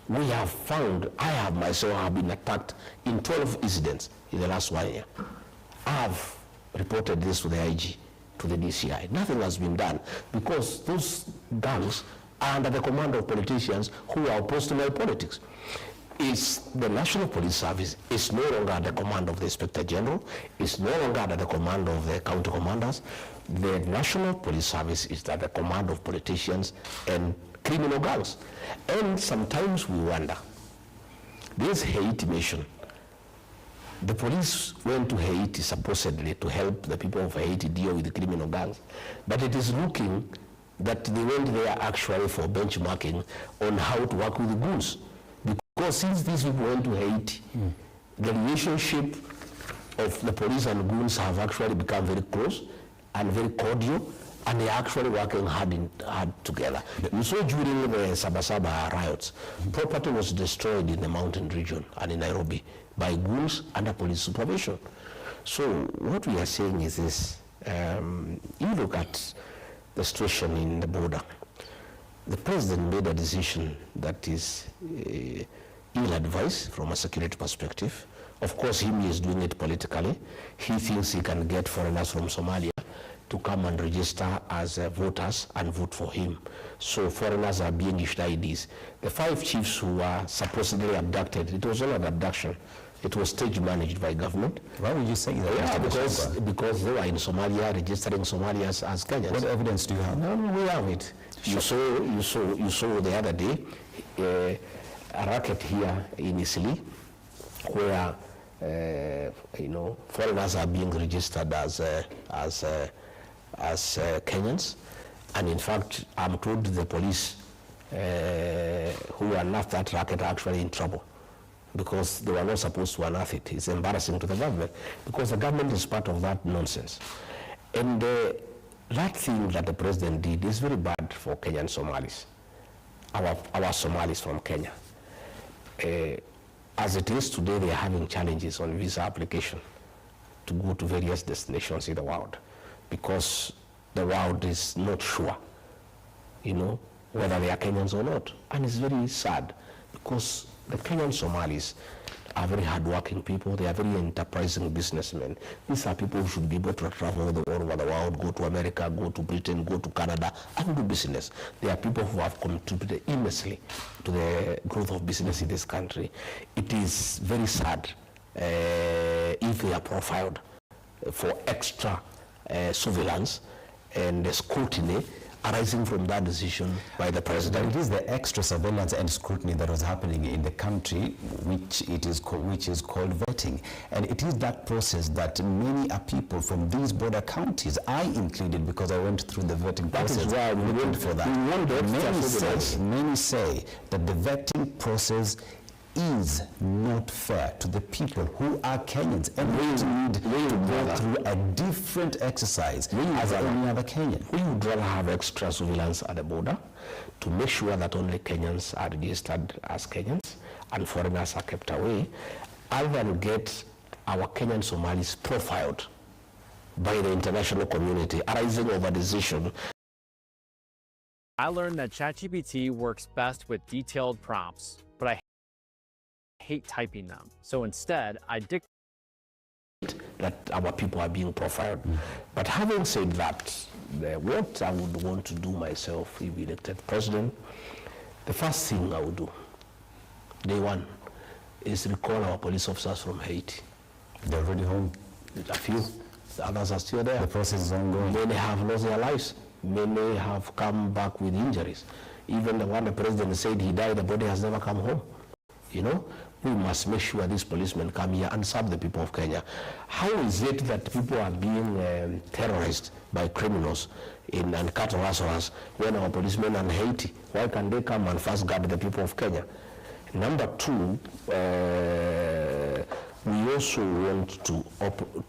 We have found, I have myself been attacked in 12 incidents in the last 1 year. I have reported this to the IG, to the DCI. Nothing has been done because those gangs are under the command of politicians who are opposed to my politics. The National Police Service is no longer at the command of the Inspector General, it's no longer at the command of the county commanders. The National Police Service is at the command of politicians and criminal gangs. And sometimes we wonder, this Haiti mission, the police went to Haiti supposedly to help the people of Haiti deal with the criminal gangs, but it is looking that they went there actually for benchmarking on how to work with the goons. Because since these people went to Haiti, the relationship of the police and goons have actually become very close and very cordial, and they are actually working hard together. You saw during the Sabasaba riots, property was destroyed in the mountain region and in Nairobi by goons under police supervision. So what we are saying is this, you look at the situation in the border. The president made a decision that is ill-advised from a security perspective. Of course, he is doing it politically. He thinks he can get foreigners from Somalia to come and register as voters and vote for him. So foreigners are being issued IDs. The 5 chiefs who were supposedly abducted, it was not an abduction. It was stage managed by government.
Why would you say that?
Yeah, because they were in Somalia, registering Somalians as Kenyans.
What evidence do you have?
No, we have it. You saw the other day a racket here in Isili, where foreigners are being registered as Kenyans, and in fact, I'm told the police who unearthed that racket are actually in trouble because they were not supposed to unearth it. It's embarrassing to the government because the government is part of that nonsense. And that thing that the president did is very bad for Kenyan Somalis, our Somalis from Kenya. As it is today, they are having challenges on visa application to go to various destinations in the world because the world is not sure, whether they are Kenyans or not. And it's very sad because the Kenyan Somalis are very hardworking people. They are very enterprising businessmen. These are people who should be able to travel all over the world, go to America, go to Britain, go to Canada, and do business. They are people who have contributed immensely to the growth of business in this country. It is very sad if they are profiled for extra surveillance and scrutiny arising from that decision by the president.
But it is the extra surveillance and scrutiny that was happening in the country, which is called vetting, and it is that process that many people from these border counties, I included, because I went through the vetting process.
That is why we went for that.
Many say that the vetting process is not fair to the people who are Kenyans, and we need to go through a different exercise as any other Kenyan.
We would rather have extra surveillance at the border to make sure that only Kenyans are registered as Kenyans and foreigners are kept away, other than get our Kenyan Somalis profiled by the international community arising of a decision.
I learned that ChatGPT works best with detailed prompts, but I hate typing them. So instead, I dictate
that our people are being profiled. But having said that, what I would want to do myself if elected president, the first thing I would do, day one, is recall our police officers from Haiti.
They're already home.
A few. The others are still there.
The process is ongoing.
Many have lost their lives. Many have come back with injuries. Even the one the president said he died, the body has never come home. We must make sure these policemen come here and serve the people of Kenya. How is it that people are being terrorized by criminals and cattle rustlers when our policemen are in Haiti? Why can't they come and first guard the people of Kenya? Number two, we also want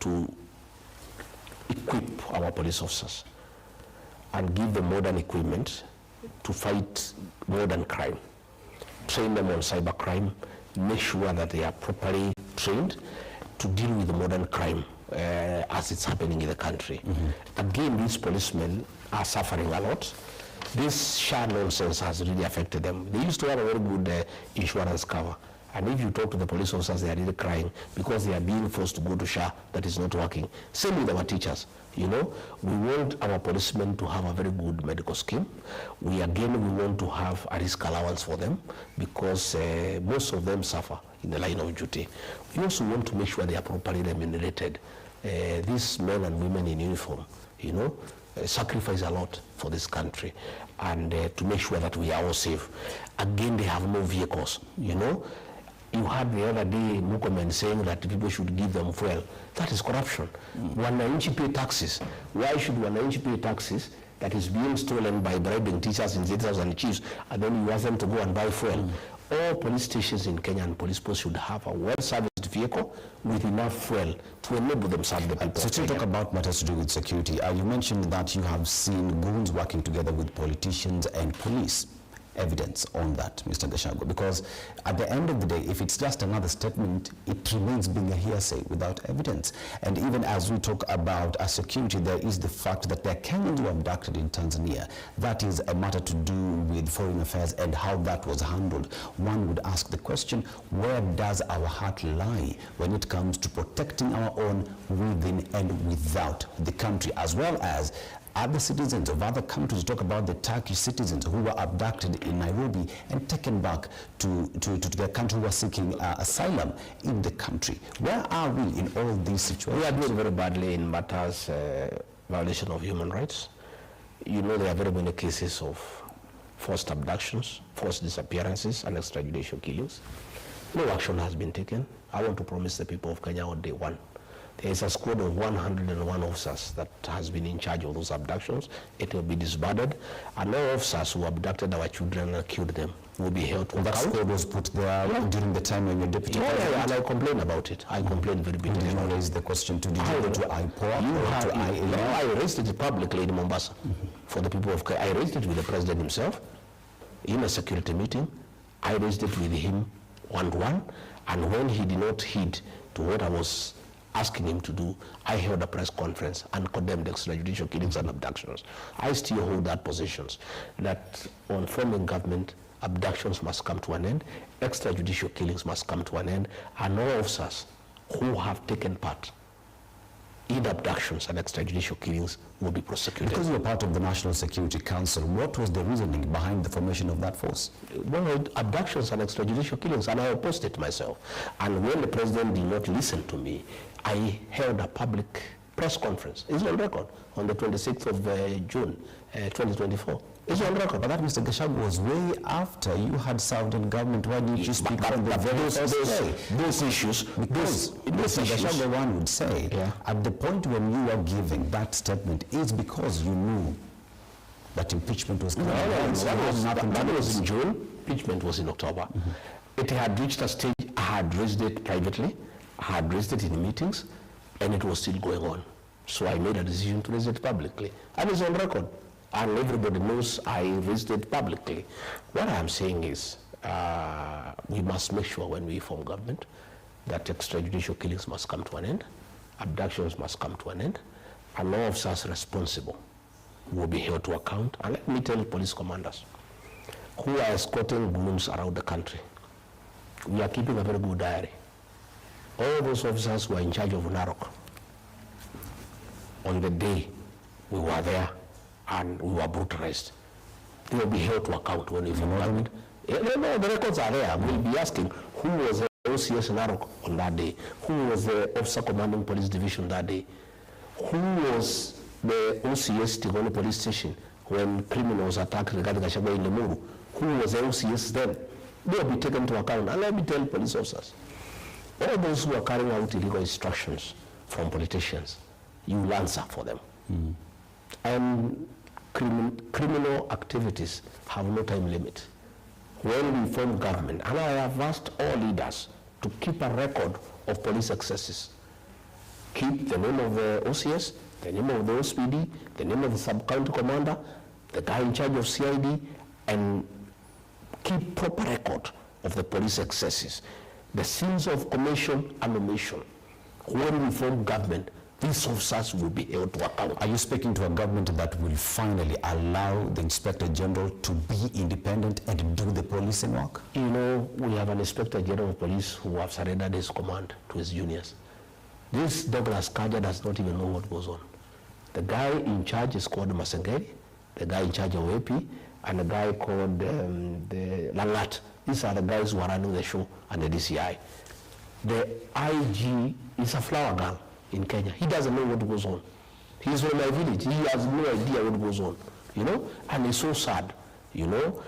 to equip our police officers and give them modern equipment to fight modern crime. Train them on cyber crime, make sure that they are properly trained to deal with the modern crime as it's happening in the country. Again, these policemen are suffering a lot. This SHA nonsense has really affected them. They used to have a very good insurance cover. And if you talk to the police officers, they are really crying because they are being forced to go to SHA that is not working. Same with our teachers. We want our policemen to have a very good medical scheme. We want to have a risk allowance for them because most of them suffer in the line of duty. We also want to make sure they are properly remunerated. These men and women in uniform, sacrifice a lot for this country and to make sure that we are all safe. Again, they have no vehicles, You heard the other day Mukomen saying that people should give them fuel. That is corruption. Wananchi pay taxes. Why should Wananchi pay taxes that is being stolen by bribing teachers and teachers and chiefs, and then you ask them to go and buy fuel? All police stations in Kenya and police posts should have a well-serviced vehicle with enough fuel to enable them serve the people.
So to talk about matters to do with security, you mentioned that you have seen goons working together with politicians and police. Evidence on that, Mr. Gachagua, because at the end of the day, if it's just another statement, it remains being a hearsay without evidence. And even as we talk about security, there is the fact that there are Kenyans who were abducted in Tanzania. That is a matter to do with foreign affairs and how that was handled. One would ask the question, where does our heart lie when it comes to protecting our own within and without the country, as well as other citizens of other countries? Talk about the Turkish citizens who were abducted in Nairobi and taken back to their country, who were seeking asylum in the country. Where are we in all these situations?
We are doing very badly in matters violation of human rights. There are very many cases of forced abductions, forced disappearances, and extrajudicial killings. No action has been taken. I want to promise the people of Kenya on day one, there is a squad of 101 officers that has been in charge of those abductions. It will be disbanded, and no officers who abducted our children and killed them will be held to
That
account.
squad was put there during the time when you're deputy president.
And I complain about it. I complain very bitterly.
Did you raise the question to IPOA or to IAU?
No, I raised it publicly in Mombasa for the people of Kenya. I raised it with the president himself in a security meeting. I raised it with him one-to-one, and when he did not heed to what I was asking him to do, I held a press conference and condemned extrajudicial killings and abductions. I still hold that position, that on forming government, abductions must come to an end, extrajudicial killings must come to an end, and all officers who have taken part in abductions and extrajudicial killings will be prosecuted.
Because you're part of the National Security Council, what was the reasoning behind the formation of that force?
Well, abductions and extrajudicial killings, and I opposed it myself. And when the president did not listen to me, I held a public press conference. It's on record, on the 26th of June, 2024. It's on record.
But that, Mr. Gachagua, was way after you had served in government. Why didn't you speak from the very first day?
Those issues,
Because Mr. Gachagua, one would say, at the point when you were giving that statement, it's because you knew that impeachment was coming.
That was in June. Impeachment was in October. It had reached a stage, I had raised it privately, I had raised it in meetings, and it was still going on. So I made a decision to raise it publicly. And it's on record. And everybody knows I raised it publicly. What I'm saying is, we must make sure when we form government that extrajudicial killings must come to an end, abductions must come to an end, and all officers responsible will be held to account. And let me tell police commanders who are escorting goons around the country, we are keeping a very good diary. All those officers who are in charge of Narok, on the day we were there and we were brutalized, they will be held to account when we form government. No, the records are there. We'll be asking who was the OCS Narok on that day, who was the officer commanding police division that day, who was the OCS Tigoni police station when criminals attacked Rigathi Gachagua in Limuru, who was the OCS then. They will be taken to account. And let me tell police officers, all those who are carrying out illegal instructions from politicians, you will answer for them. And criminal activities have no time limit. When we form government, and I have asked all leaders to keep a record of police excesses. Keep the name of the OCS, the name of the OSPD, the name of the sub-county commander, the guy in charge of CID, and keep proper record of the police excesses, the sins of commission and omission. When we form government, these officers will be held to account.
Are you speaking to a government that will finally allow the Inspector General to be independent and do the policing work?
You know, we have an Inspector General of Police who have surrendered his command to his juniors. This Douglas Kanja does not even know what goes on. The guy in charge is called Masengeri, the guy in charge of AP, and the guy called the Langat. These are the guys who are running the show and the DCI. The IG is a flower girl in Kenya. He doesn't know what goes on. He's from my village. He has no idea what goes on, you know, and it's so sad, you know.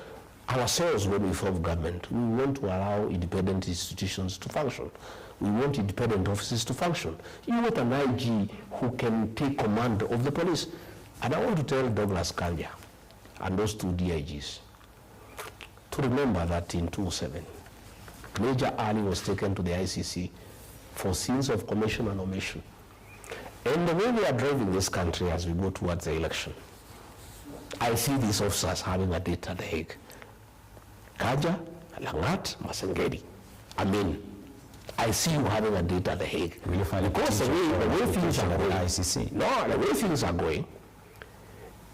Ourselves, when we form government, we want to allow independent institutions to function. We want independent offices to function. You want an IG who can take command of the police. And I want to tell Douglas Kanja and those two DIGs to remember that in 2007, Major Ali was taken to the ICC for sins of commission and omission. And the way we are driving this country as we go towards the election, I see these officers having a date at The Hague. Kaja, Langat, Masengeri. I mean, I see you having a date at The Hague. Because the way things are going,
ICC.
No, the way things are going,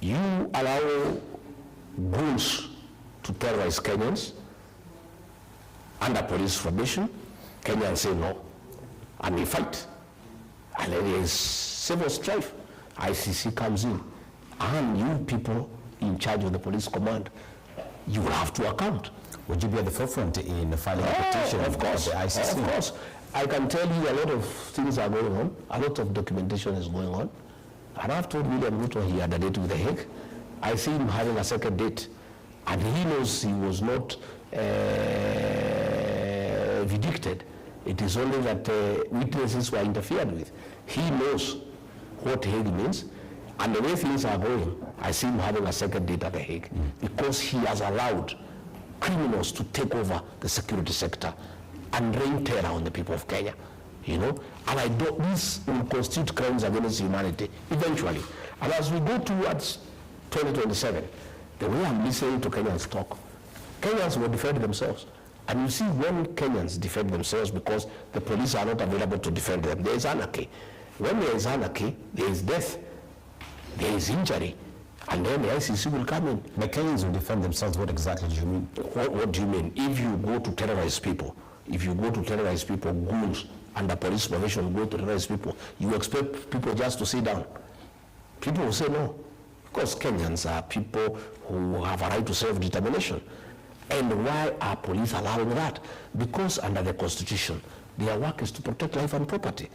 you allow goons to terrorize Kenyans under police formation. Kenyans say no, and they fight. And there is civil strife. ICC comes in, and you people in charge of the police command, you will have to account.
Would you be at the forefront in filing a petition
of course,
the ICC?
Of course. I can tell you a lot of things are going on. A lot of documentation is going on. And I've told William Ruto he had a date with The Hague. I see him having a second date. And he knows he was not vindicated. It is only that witnesses were interfered with. He knows what Hague means. And the way things are going, I see him having a second date at The Hague because he has allowed criminals to take over the security sector and rain terror on the people of Kenya, you know. And I don't, this will constitute crimes against humanity eventually. And as we go towards 2027, the way I'm listening to Kenyans talk, Kenyans will defend themselves. And you see, when Kenyans defend themselves because the police are not available to defend them, there is anarchy. When there is anarchy, there is death, there is injury, and then the ICC will come in.
The Kenyans will defend themselves. What exactly do you mean?
What do you mean? If you go to terrorize people, goons under police supervision go to terrorize people, you expect people just to sit down? People will say no, because Kenyans are people who have a right to self-determination. And why are police allowing that? Because under the Constitution, their work is to protect life and property.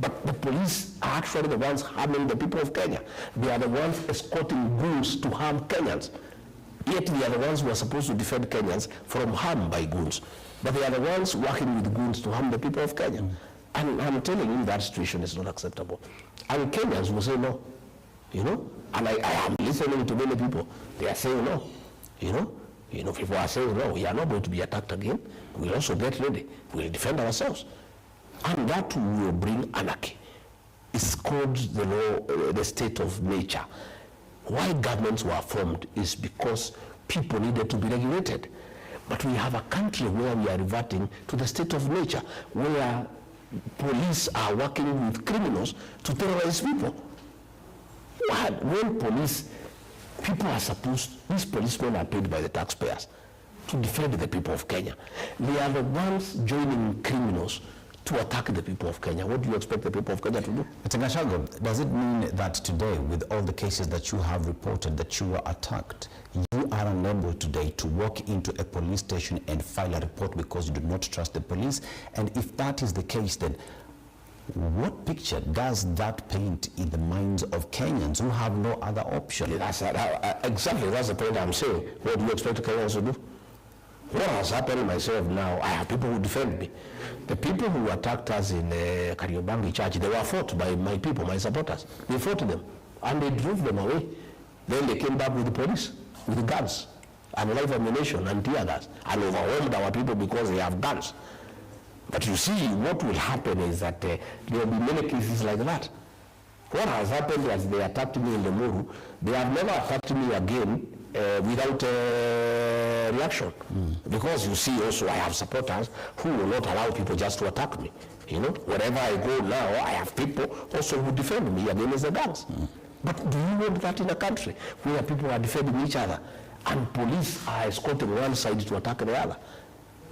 But the police are actually the ones harming the people of Kenya. They are the ones escorting goons to harm Kenyans. Yet they are the ones who are supposed to defend Kenyans from harm by goons. But they are the ones working with goons to harm the people of Kenya. And I'm telling you, that situation is not acceptable. And Kenyans will say no, you know. And I am listening to many people. They are saying no, you know. People are saying no, we are not going to be attacked again. We'll also get ready. We'll defend ourselves. And that will bring anarchy. It's called the law, the state of nature. Why governments were formed is because people needed to be regulated. But we have a country where we are reverting to the state of nature, where police are working with criminals to terrorize people. When police, people are supposed, these policemen are paid by the taxpayers to defend the people of Kenya. They are the ones joining criminals to attack the people of Kenya. What do you expect the people of Kenya to do?
Mr. Gachagua, does it mean that today, with all the cases that you have reported that you were attacked, you are unable today to walk into a police station and file a report because you do not trust the police? And if that is the case, then what picture does that paint in the minds of Kenyans who have no other option?
Exactly, that's the point I'm saying. What do you expect Kenyans to do? What has happened myself now, I have people who defend me. The people who attacked us in Kariobangi Church, they were fought by my people, my supporters. They fought them, and they drove them away. Then they came back with the police, with guns, and live ammunition, and tear gas, and overwhelmed our people because they have guns. But you see, what will happen is that there will be many cases like that. What has happened is they attacked me in the Muru. They have never attacked me again without reaction. Because you see also I have supporters who will not allow people just to attack me. You know, wherever I go now, I have people also who defend me against the gangs. But do you want that in a country where people are defending each other and police are escorting one side to attack the other?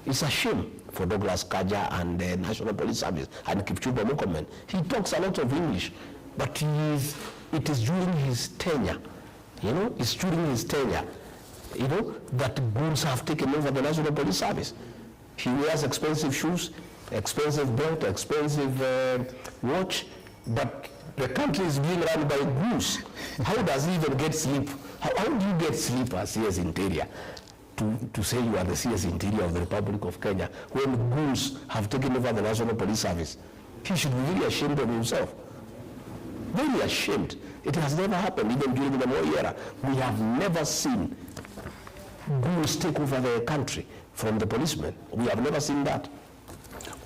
It's a shame for Douglas Kaja and the National Police Service and Kipchumba Murkomen. He talks a lot of English, but it is during his tenure, you know, it's during his tenure, you know, that goons have taken over the National Police Service. He wears expensive shoes, expensive belt, expensive watch, but the country is being run by goons. How does he even get sleep? How do you get sleep as CS Interior? To say you are the CS Interior of the Republic of Kenya when goons have taken over the National Police Service? He should be very ashamed of himself. Very ashamed. It has never happened, even during the Moi era. We have never seen goons take over the country from the policemen. We have never seen that.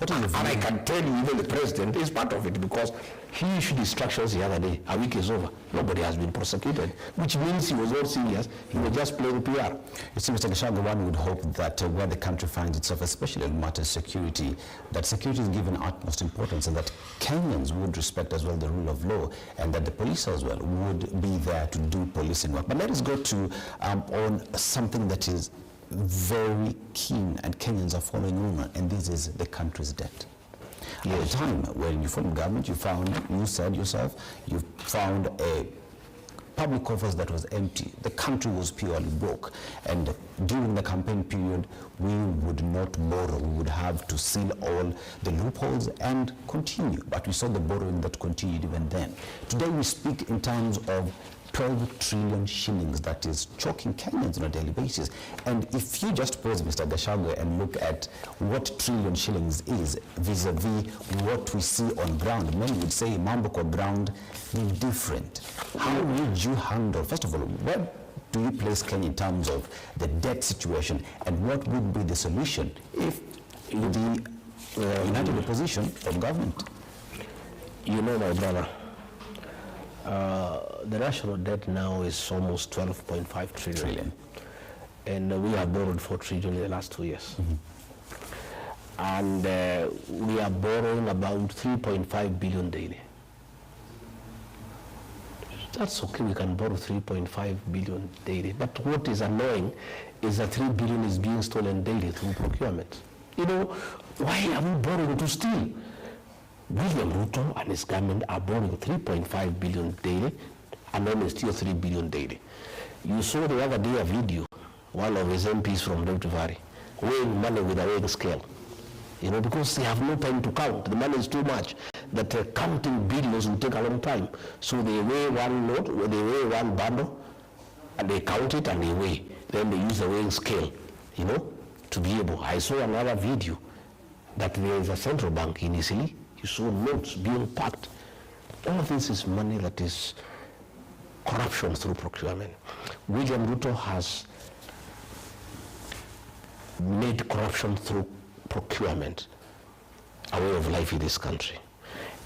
And I can tell you, even the president is part of it, because he issued instructions the other day. A week is over. Nobody has been prosecuted, which means he was not serious. He was just playing PR.
You see, Mr. Gachagua, one would hope that where the country finds itself, especially in matters of security, that security is given utmost importance, and that Kenyans would respect as well the rule of law, and that the police as well would be there to do policing work. But let us go to on something that is very keen and Kenyans are following on, and this is the country's debt. At the time when you formed government, you said yourself, you found a public coffers that was empty. The country was purely broke. And during the campaign period, we would not borrow. We would have to seal all the loopholes and continue. But we saw the borrowing that continued even then. Today we speak in terms of 12 trillion shillings that is choking Kenyans on a daily basis. And if you just pause, Mr. Gachagua, and look at what trillion shillings is vis-a-vis what we see on ground, many would say mambo kwa ground is different. How would you handle, first of all, where do you place Kenya in terms of the debt situation, and what would be the solution if the united opposition of government?
You know, my brother, the national debt now is almost 12.5 trillion. And we have borrowed 4 trillion in the last 2 years. And we are borrowing about 3.5 billion daily. That's okay, we can borrow 3.5 billion daily. But what is annoying is that 3 billion is being stolen daily through procurement. You know, why are we borrowing to steal? William Ruto and his government are borrowing 3.5 billion daily, and then still 3 billion daily. You saw the other day a video, one of his MPs from Rift Valley, weighing money with a weighing scale. You know, because they have no time to count. The money is too much that counting billions will take a long time. So they weigh one note, they weigh one bundle, and they count it and they weigh. Then they use the weighing scale, you know, to be able. I saw another video that there is a central bank in Italy. You saw notes being packed. All of this is money that is corruption through procurement. William Ruto has made corruption through procurement a way of life in this country.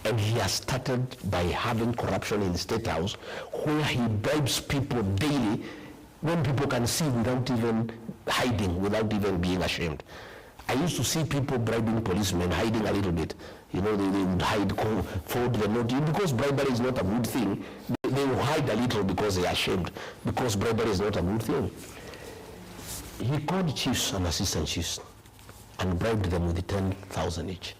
And he has started by having corruption in the State House, where he bribes people daily when people can see without even hiding, without even being ashamed. I used to see people bribing policemen, hiding a little bit. You know, they would hide, fold the note. Because bribery is not a good thing, they will hide a little because they are ashamed, because bribery is not a good thing. He called chiefs and assistant chiefs and bribed them with 10,000 each,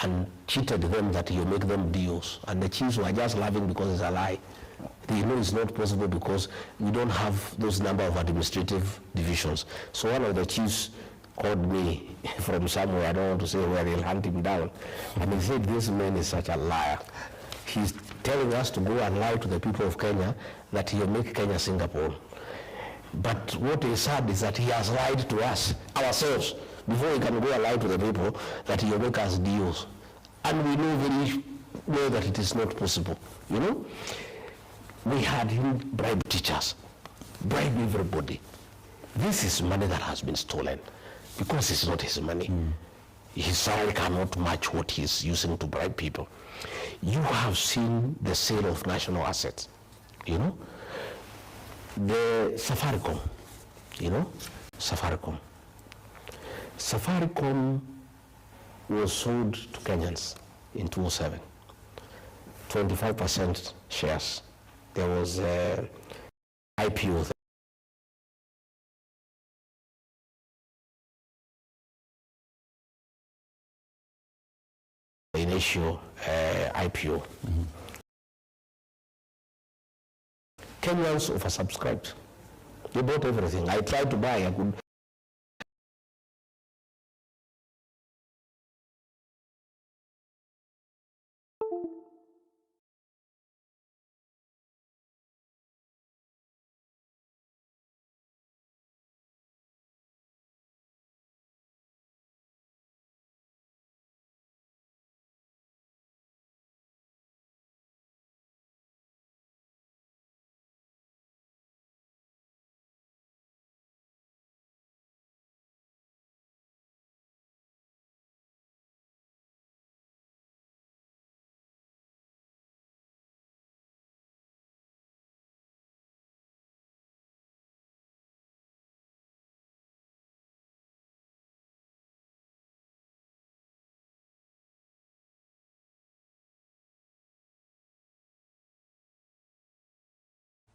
and cheated them that he'll make them deals. And the chiefs were just laughing because it's a lie. They know it's not possible because we don't have those number of administrative divisions. So one of the chiefs called me from somewhere, I don't want to say where, they'll hunt him down. And he said, this man is such a liar. He's telling us to go and lie to the people of Kenya that he'll make Kenya Singapore. But what is sad is that he has lied to us, ourselves, before he can go and lie to the people that he'll make us deals. And we know very well that it is not possible, you know? We had him bribe teachers, bribe everybody. This is money that has been stolen because it's not his money. His salary cannot match what he's using to bribe people. You have seen the sale of national assets, you know? The Safaricom, you know, Safaricom was sold to Kenyans in 2007, 25% shares. There was IPO. Initial IPO. Kenyans oversubscribed. They bought everything. I tried to buy, I could.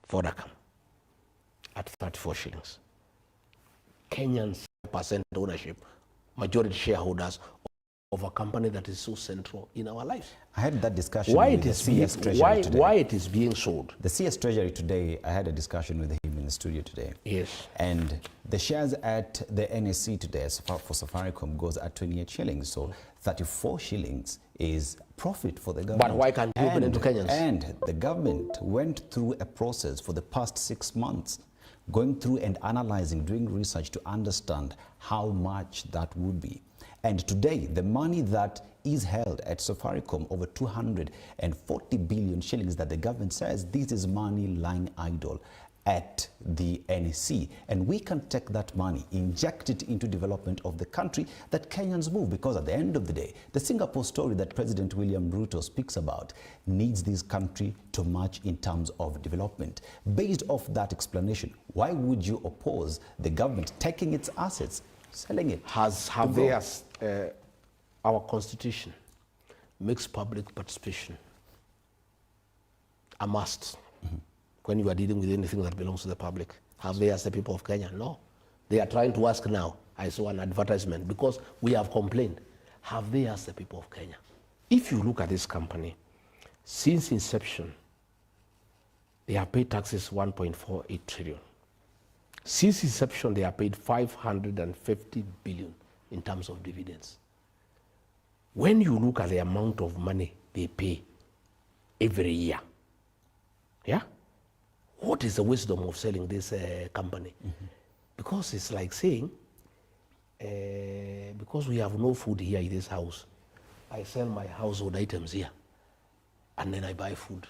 Vodacom at 34 shillings. Kenyans percent ownership, majority shareholders of a company that is so central in our lives.
I had that discussion with the CS Treasury today.
Why it is being sold?
The CS Treasury today, I had a discussion with him in the studio today.
Yes.
And the shares at the NSC today for Safaricom goes at 28 shillings. So 34 shillings is profit for the government.
But why can't you open it to Kenyans?
And the government went through a process for the past 6 months, going through and analyzing, doing research to understand how much that would be. And today, the money that is held at Safaricom, over 240 billion shillings that the government says this is money lying idle. at the NEC, and we can take that money, inject it into development of the country that Kenyans move, because at the end of the day, the Singapore story that President William Ruto speaks about needs this country to march in terms of development. Based off that explanation, why would you oppose the government taking its assets, selling it?
Our constitution makes public participation a must. When you are dealing with anything that belongs to the public. Have they asked the people of Kenya? No. They are trying to ask now. I saw an advertisement because we have complained. Have they asked the people of Kenya? If you look at this company, since inception, they have paid taxes 1.48 trillion. Since inception, they have paid 550 billion in terms of dividends. When you look at the amount of money they pay every year, yeah? What is the wisdom of selling this company? Because it's like saying, because we have no food here in this house, I sell my household items here, and then I buy food.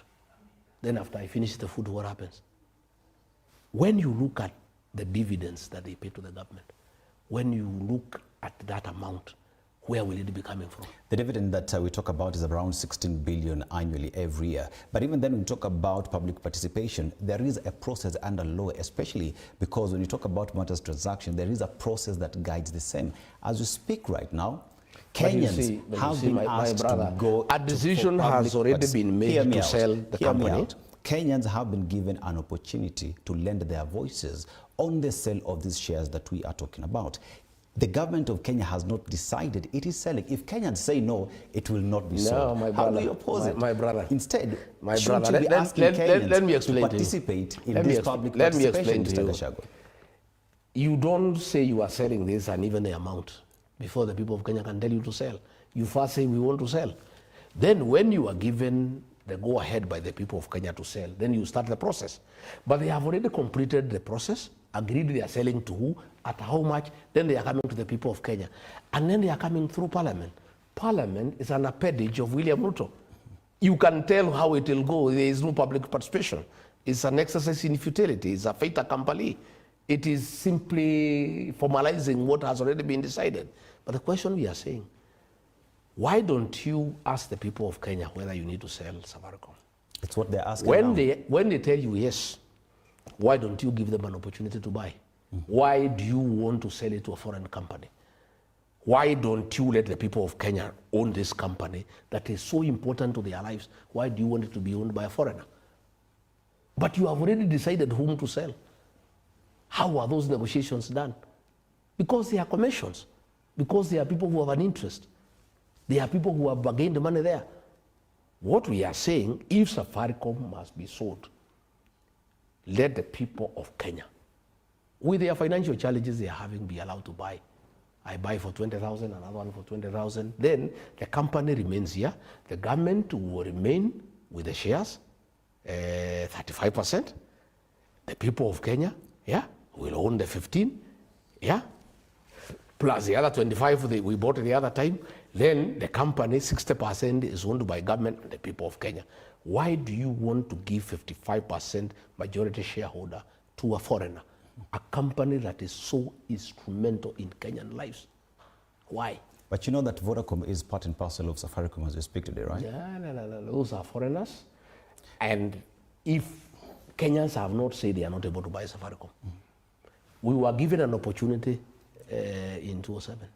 Then after I finish the food, what happens? When you look at the dividends that they pay to the government, when you look at that amount, where will it be coming from?
The dividend that we talk about is around 16 billion annually every year. But even then, when we talk about public participation, there is a process under law, especially because when you talk about matters transaction, there is a process that guides the same. As we speak right now, Kenyans have been asked to go.
A decision has already been made to sell the company.
Kenyans have been given an opportunity to lend their voices on the sale of these shares that we are talking about. The government of Kenya has not decided it is selling. If Kenyans say no, it will not be sold.
My brother,
how do you oppose it?
My brother.
Instead,
my
shouldn't
brother,
you be asking Kenyans
let me explain
to participate in this public
let me
participation,
explain to
Mr. Gachagua?
You don't say you are selling this and even the amount before the people of Kenya can tell you to sell. You first say we want to sell. Then when you are given the go-ahead by the people of Kenya to sell, then you start the process. But they have already completed the process, agreed they are selling to who, at how much, then they are coming to the people of Kenya. And then they are coming through Parliament. Parliament is an appendage of William Ruto. You can tell how it will go. There is no public participation. It's an exercise in futility. It's a fait accompli. It is simply formalizing what has already been decided. But the question we are saying, why don't you ask the people of Kenya whether you need to sell Safaricom?
It's what they're asking
when they tell you yes, why don't you give them an opportunity to buy? Why do you want to sell it to a foreign company? Why don't you let the people of Kenya own this company that is so important to their lives? Why do you want it to be owned by a foreigner? But you have already decided whom to sell. How are those negotiations done? Because they are commissions. Because they are people who have an interest. They are people who have bargained the money there. What we are saying, if Safaricom must be sold, let the people of Kenya, with their financial challenges they are having, be allowed to buy. I buy for 20,000, another one for 20,000. Then the company remains here. The government will remain with the shares, 35%. The people of Kenya, will own the 15, plus the other 25 we bought the other time. Then the company, 60% is owned by government and the people of Kenya. Why do you want to give 55% majority shareholder to a foreigner? A company that is so instrumental in Kenyan lives. Why?
But you know that Vodacom is part and parcel of Safaricom as we speak today, right?
Yeah, no. Those are foreigners. And if Kenyans have not said they are not able to buy Safaricom, we were given an opportunity in 2007.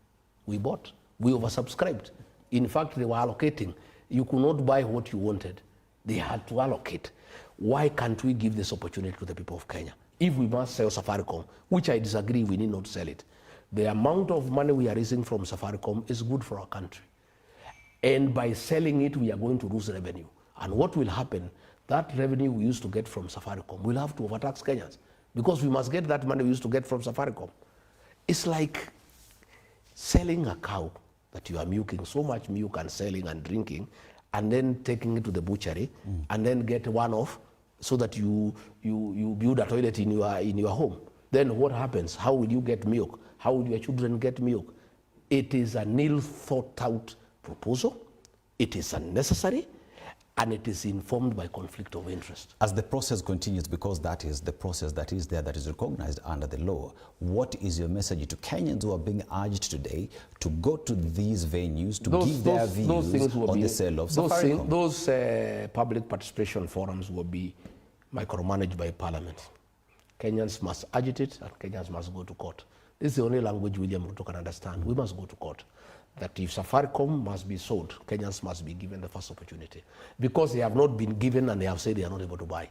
We bought. We oversubscribed. In fact, they were allocating. You could not buy what you wanted. They had to allocate. Why can't we give this opportunity to the people of Kenya? If we must sell Safaricom, which I disagree, we need not sell it. The amount of money we are raising from Safaricom is good for our country. And by selling it, we are going to lose revenue. And what will happen, that revenue we used to get from Safaricom, we'll have to overtax Kenyans because we must get that money we used to get from Safaricom. It's like selling a cow that you are milking, so much milk and selling and drinking, and then taking it to the butchery and then get one off so that you build a toilet in your home. Then what happens? How will you get milk? How will your children get milk? It is an ill thought out proposal. It is unnecessary. and it is informed by conflict of interest.
As the process continues, because that is the process that is there, that is recognized under the law, what is your message to Kenyans who are being urged today to go to these venues to give their views on the sale of Safaricom?
Those public participation forums will be micromanaged by Parliament. Kenyans must agitate and Kenyans must go to court. This is the only language William Ruto can understand. We must go to court. That if Safaricom must be sold, Kenyans must be given the first opportunity. Because they have not been given and they have said they are not able to buy.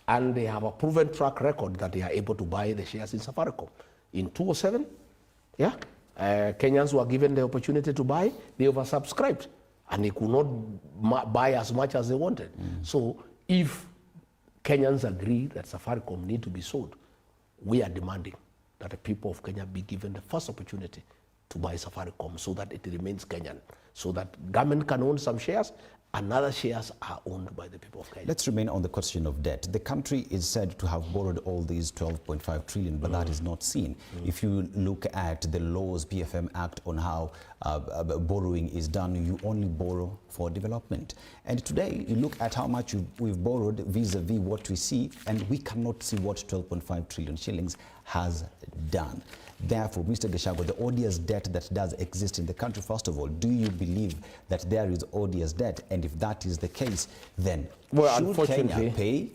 And they have a proven track record that they are able to buy the shares in Safaricom. In 2007, Kenyans were given the opportunity to buy, they oversubscribed. And they could not buy as much as they wanted. So if Kenyans agree that Safaricom need to be sold, we are demanding that the people of Kenya be given the first opportunity to buy Safaricom so that it remains Kenyan, so that government can own some shares and other shares are owned by the people of Kenya.
Let's remain on the question of debt. The country is said to have borrowed all these 12.5 trillion, but that is not seen. If you look at the laws, PFM Act on how borrowing is done, you only borrow for development. And today, you look at how much we've borrowed vis-a-vis what we see, and we cannot see what 12.5 trillion shillings has done. Therefore, Mr. Gachagua, the odious debt that does exist in the country, first of all, do you believe that there is odious debt? And if that is the case, then should Kenya pay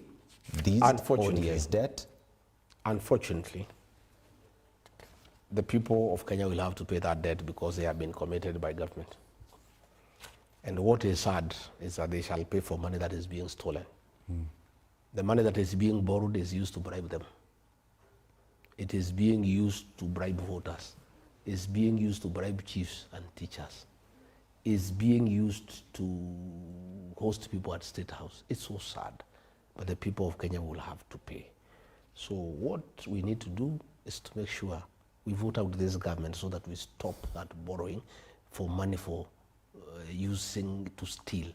this odious debt?
Unfortunately, the people of Kenya will have to pay that debt because they have been committed by government. And what is sad is that they shall pay for money that is being stolen. The money that is being borrowed is used to bribe them. It is being used to bribe voters. It's being used to bribe chiefs and teachers. It's being used to host people at State House. It's so sad, but the people of Kenya will have to pay. So what we need to do is to make sure we vote out this government so that we stop that borrowing for money for using to steal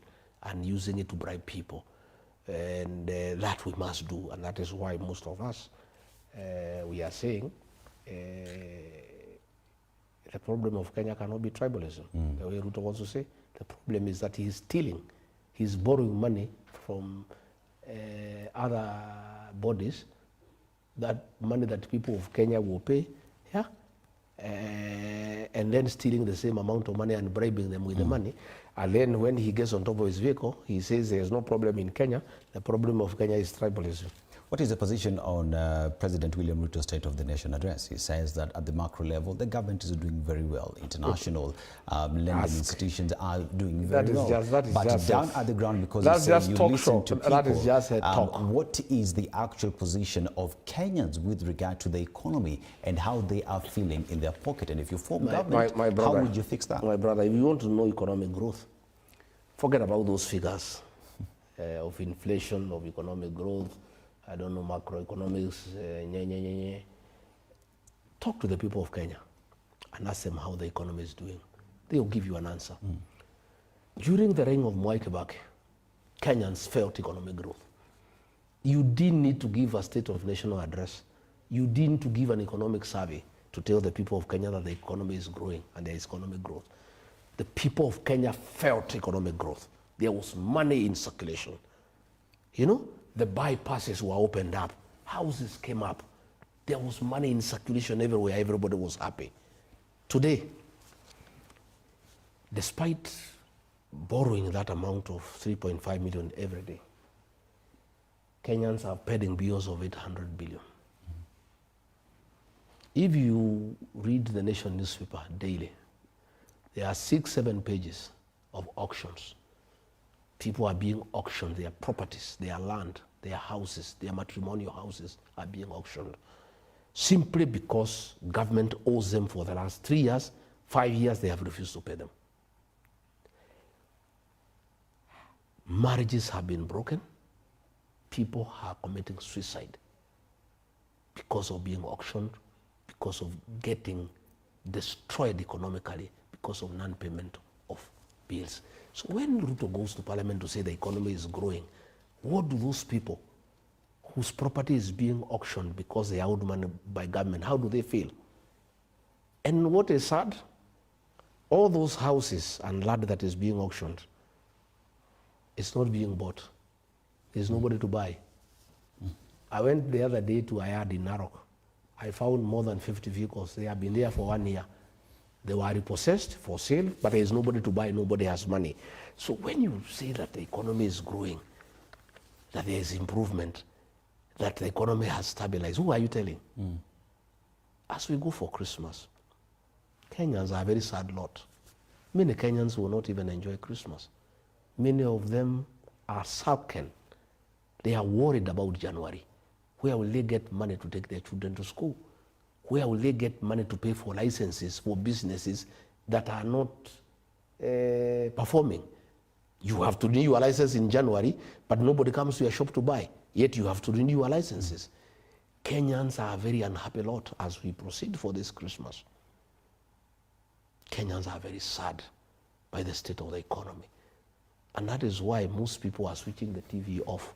and using it to bribe people. And that we must do, and that is why most of us we are saying the problem of Kenya cannot be tribalism. The way Ruto wants to say, the problem is that he is stealing. He's borrowing money from other bodies, that money that people of Kenya will pay, and then stealing the same amount of money and bribing them with the money. And then when he gets on top of his vehicle, he says there's no problem in Kenya. The problem of Kenya is tribalism.
What is the position on President William Ruto's State of the Nation address? He says that at the macro level, the government is doing very well. International lending institutions are doing very well. But down at the ground, because you listen to people,
that is just a talk.
What is the actual position of Kenyans with regard to the economy and how they are feeling in their pocket? And if you form government,
my brother,
how would you fix that?
My brother, if you want to know economic growth, forget about those figures of inflation, of economic growth, I don't know, macroeconomics, Talk to the people of Kenya and ask them how the economy is doing. They'll give you an answer. During the reign of Mwai Kibaki, Kenyans felt economic growth. You didn't need to give a State of National address. You didn't need to give an economic survey to tell the people of Kenya that the economy is growing and there is economic growth. The people of Kenya felt economic growth. There was money in circulation. You know, the bypasses were opened up. Houses came up. There was money in circulation everywhere. Everybody was happy. Today, despite borrowing that amount of 3.5 million every day, Kenyans are paying bills of 800 billion. If you read the Nation newspaper daily, there are 6-7 pages of auctions. People are being auctioned, their properties, their land, their houses, their matrimonial houses are being auctioned. Simply because government owes them for the last 3 years, 5 years, they have refused to pay them. Marriages have been broken. People are committing suicide because of being auctioned, because of getting destroyed economically, because of non-payment of bills. So when Ruto goes to Parliament to say the economy is growing, what do those people whose property is being auctioned because they are owed money by government, how do they feel? And what is sad, all those houses and land that is being auctioned It's not being bought. There's nobody to buy. I went the other day to Ayad in Narok. I found more than 50 vehicles. They have been there for 1 year. They were repossessed for sale, but there is nobody to buy, nobody has money. So when you say that the economy is growing, that there is improvement, that the economy has stabilized, who are you telling? As we go for Christmas, Kenyans are a very sad lot. Many Kenyans will not even enjoy Christmas. Many of them are sulking. They are worried about January. Where will they get money to take their children to school? Where will they get money to pay for licenses for businesses that are not performing? You have to renew your license in January, but nobody comes to your shop to buy. Yet you have to renew your licenses. Kenyans are a very unhappy lot as we proceed for this Christmas. Kenyans are very sad by the state of the economy. And that is why most people are switching the TV off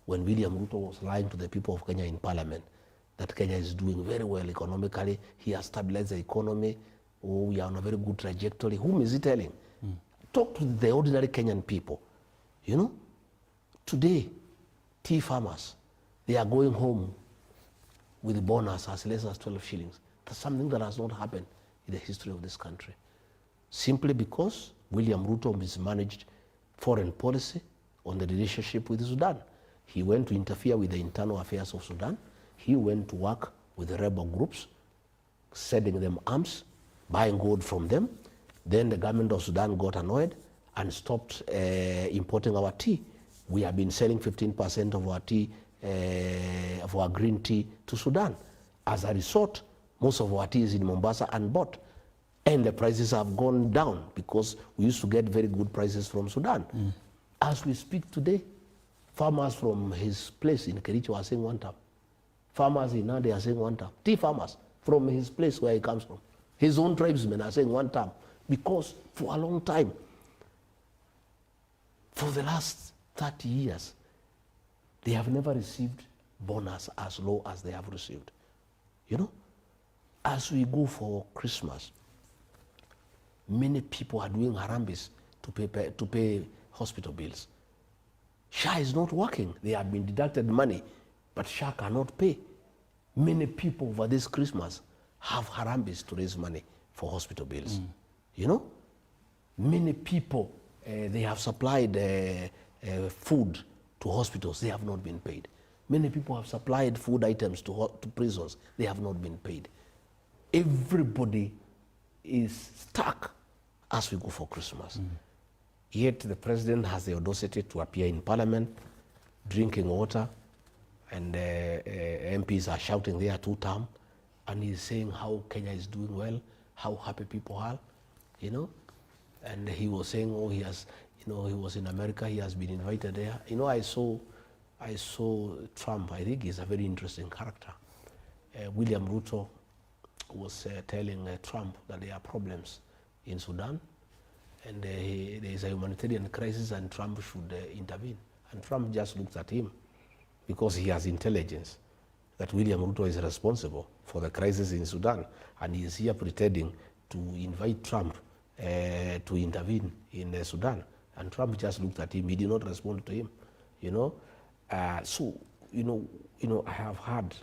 when William Ruto was lying to the people of Kenya in parliament that Kenya is doing very well economically. He has stabilized the economy. Oh, we are on a very good trajectory. Whom is he telling? Talk to the ordinary Kenyan people. You know, today, tea farmers, they are going home with a bonus as less as 12 shillings. That's something that has not happened in the history of this country. Simply because William Ruto mismanaged foreign policy on the relationship with Sudan. He went to interfere with the internal affairs of Sudan. He went to work with the rebel groups, sending them arms, buying gold from them. Then the government of Sudan got annoyed and stopped importing our tea. We have been selling 15% of our tea, of our green tea to Sudan. As a result, most of our tea is in Mombasa unbought. And the prices have gone down because we used to get very good prices from Sudan. As we speak today, farmers from his place in Kericho are saying 1 term. Farmers in Nandi are saying 1 term. Tea farmers from his place where he comes from. His own tribesmen are saying 1 term. Because for a long time, for the last 30 years, they have never received bonus as low as they have received. You know, as we go for Christmas, many people are doing harambes to pay hospital bills. SHA is not working. They have been deducted money, but SHA cannot pay. Many people over this Christmas have harambes to raise money for hospital bills. You know, many people, they have supplied food to hospitals. They have not been paid. Many people have supplied food items to prisons. They have not been paid. Everybody is stuck as we go for Christmas. Yet the president has the audacity to appear in parliament, drinking water, and MPs are shouting there 2 term, and he's saying how Kenya is doing well, how happy people are, you know. And he was saying, oh, he has, you know, he was in America, he has been invited there. You know, I saw Trump. I think he's a very interesting character. William Ruto was telling Trump that there are problems in Sudan, and there is a humanitarian crisis and Trump should intervene. And Trump just looked at him because he has intelligence that William Ruto is responsible for the crisis in Sudan, and he is here pretending to invite Trump to intervene in Sudan. And Trump just looked at him. He did not respond to him, you know. So, you know, I have had,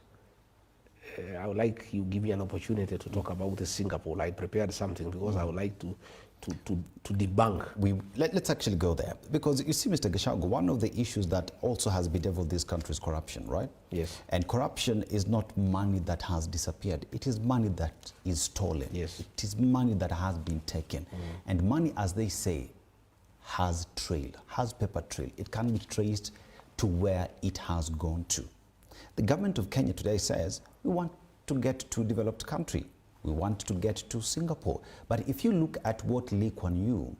I would like you give me an opportunity to talk about Singapore. I prepared something because I would like to debunk.
Let's actually go there. Because you see, Mr. Gachagua, one of the issues that also has bedeviled this country is corruption, right?
Yes.
And corruption is not money that has disappeared. It is money that is stolen.
Yes.
It is money that has been taken. And money, as they say, has trail, has paper trail. It can be traced to where it has gone to. The government of Kenya today says, we want to get to a developed country. We want to get to Singapore. But if you look at what Lee Kuan Yew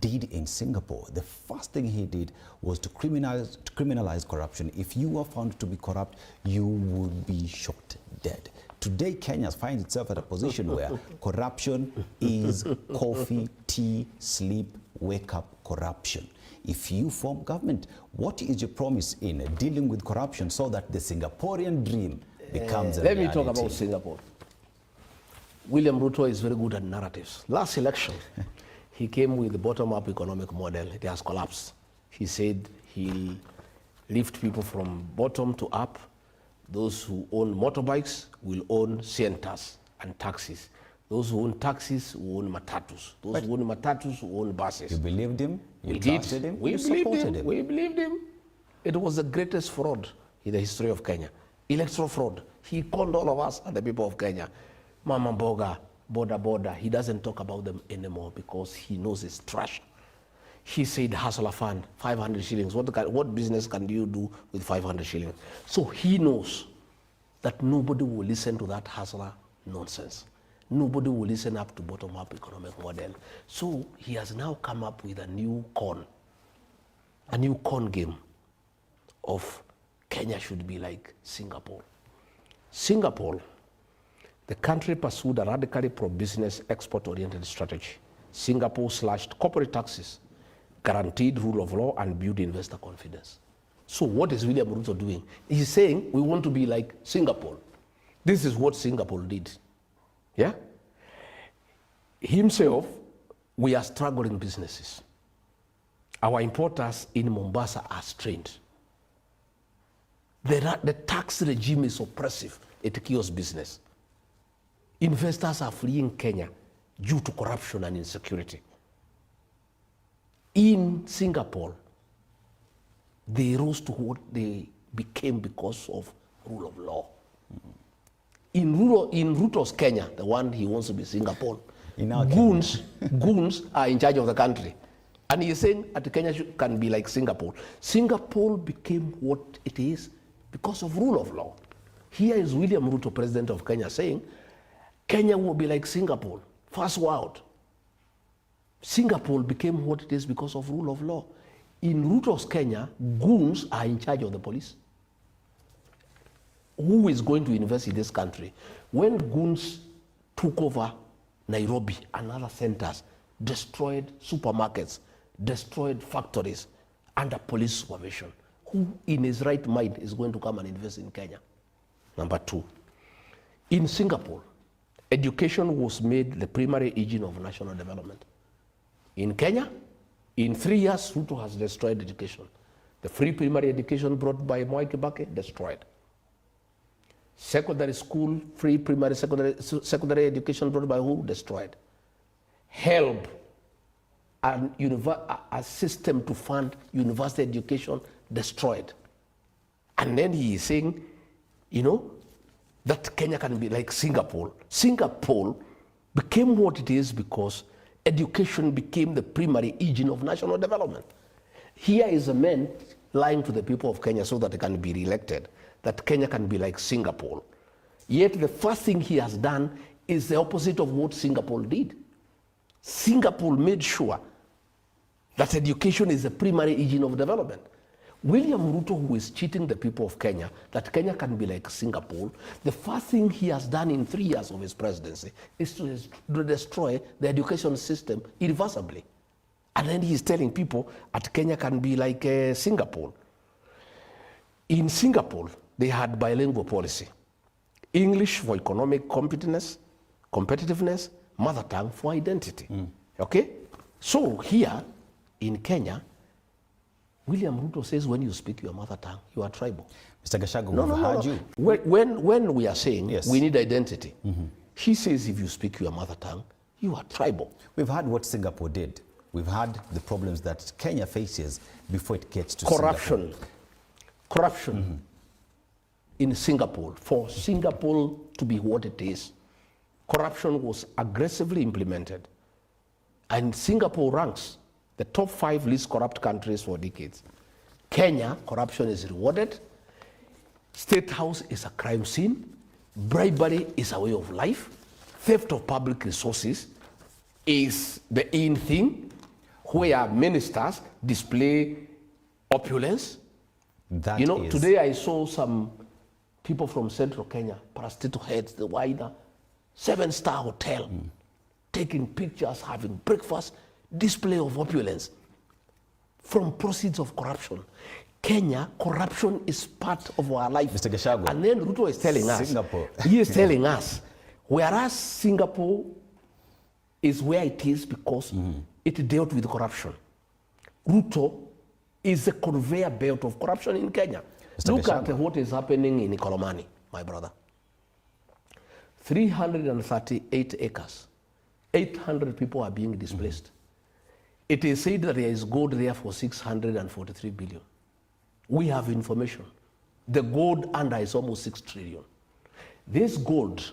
did in Singapore, the first thing he did was to criminalize corruption. If you were found to be corrupt, you would be shot dead. Today, Kenya finds itself at a position where corruption is coffee, tea, sleep, wake up corruption. If you form government, what is your promise in dealing with corruption so that the Singaporean dream becomes a reality?
Let me talk about Singapore. William Ruto is very good at narratives. Last election, he came with the bottom-up economic model. It has collapsed. He said he'll lift people from bottom to up. Those who own motorbikes will own centers and taxis. Those who own taxis will own matatus. Those who own matatus will own buses.
You believed him? You
We
trusted
did.
him?
We
You
believed
supported
him.
him?
We believed him. It was the greatest fraud in the history of Kenya. Electoral fraud. He conned all of us and the people of Kenya. Mama Mboga, border. He doesn't talk about them anymore because he knows it's trash. He said, hustler fund, 500 shillings. What business can you do with 500 shillings? So he knows that nobody will listen to that hustler nonsense. Nobody will listen up to bottom-up economic model. So he has now come up with a new con game of Kenya should be like Singapore. Singapore, the country pursued a radically pro-business, export-oriented strategy. Singapore slashed corporate taxes, guaranteed rule of law, and built investor confidence. So what is William Ruto doing? He's saying we want to be like Singapore. This is what Singapore did. Yeah? Himself, we are struggling businesses. Our importers in Mombasa are strained. The tax regime is oppressive. It kills business. Investors are fleeing Kenya due to corruption and insecurity. In Singapore, they rose to what they became because of rule of law. In Ruto's Kenya, the one he wants to be Singapore, goons are in charge of the country. And he's saying that Kenya can be like Singapore. Singapore became what it is because of rule of law. Here is William Ruto, president of Kenya, saying Kenya will be like Singapore, first world. Singapore became what it is because of rule of law. In Ruto's Kenya, goons are in charge of the police. Who is going to invest in this country? When goons took over Nairobi and other centers, destroyed supermarkets, destroyed factories under police supervision, who in his right mind is going to come and invest in Kenya? Number two, in Singapore, education was made the primary engine of national development. In Kenya, in 3 years, Ruto has destroyed education. The free primary education brought by Mwai Kibaki, destroyed. Secondary school, free primary secondary education brought by who? Destroyed. HELB, a system to fund university education, destroyed. And then he is saying, that Kenya can be like Singapore. Singapore became what it is because education became the primary engine of national development. Here is a man lying to the people of Kenya so that they can be re-elected, that Kenya can be like Singapore. Yet the first thing he has done is the opposite of what Singapore did. Singapore made sure that education is the primary engine of development. William Ruto, who is cheating the people of Kenya, that Kenya can be like Singapore, the first thing he has done in 3 years of his presidency is to destroy the education system irreversibly. And then he's telling people that Kenya can be like Singapore. In Singapore, they had bilingual policy. English for economic competitiveness, mother tongue for identity. Okay? So here in Kenya, William Ruto says when you speak your mother tongue, you are tribal.
Mr. Gachagua, we've heard you.
When we are saying
Yes.
we need identity, he says if you speak your mother tongue, you are tribal.
We've heard what Singapore did. We've had the problems that Kenya faces before it gets to
Corruption.
Singapore.
Corruption in Singapore. For Singapore to be what it is, corruption was aggressively implemented. And Singapore ranks the top 5 least corrupt countries for decades. Kenya, corruption is rewarded. State House is a crime scene. Bribery is a way of life. Theft of public resources is the in thing, where ministers display opulence.
That
Today I saw some people from central Kenya, parastatal heads, the wider 7-star hotel, taking pictures, having breakfast, display of opulence from proceeds of corruption. Kenya, corruption is part of our life.
Mr. Gachagua.
And then Ruto is telling
Singapore.
us, he is telling us, whereas Singapore is where it is because it dealt with corruption. Ruto is a conveyor belt of corruption in Kenya.
Mr.
Look
Gachagua.
at what is happening in Ikolomani, my brother. 338 acres. 800 people are being displaced. It is said that there is gold there for 643 billion. We have information. The gold under is almost 6 trillion. This gold,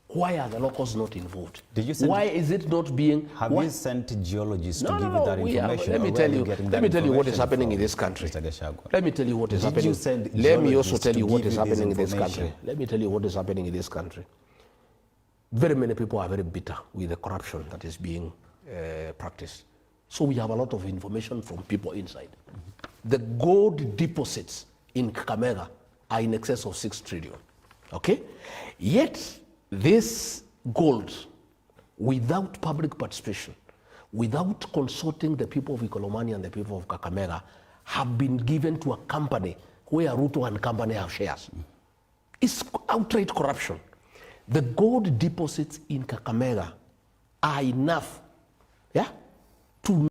why are the locals not involved?
Did you send
why is it not being...
Have you sent geologists to give you that
we have-
information?
let me
or where
tell
are
you,
getting
let
that
me tell you what is
information
happening in
from,
this country.
Mr. Gachagua?
Let me tell you what is
Did
happening.
you send
Let me also
geologists
tell
to
you what
give
is
you this
happening in this
information?
country. Let me tell you what is happening in this country. Very many people are very bitter with the corruption that is being practiced. So we have a lot of information from people inside. The gold deposits in Kakamega are in excess of 6 trillion. Okay? Yet, this gold, without public participation, without consulting the people of Ikolomani and the people of Kakamega, have been given to a company where Ruto and company have shares. It's outright corruption. The gold deposits in Kakamega are enough, yeah, to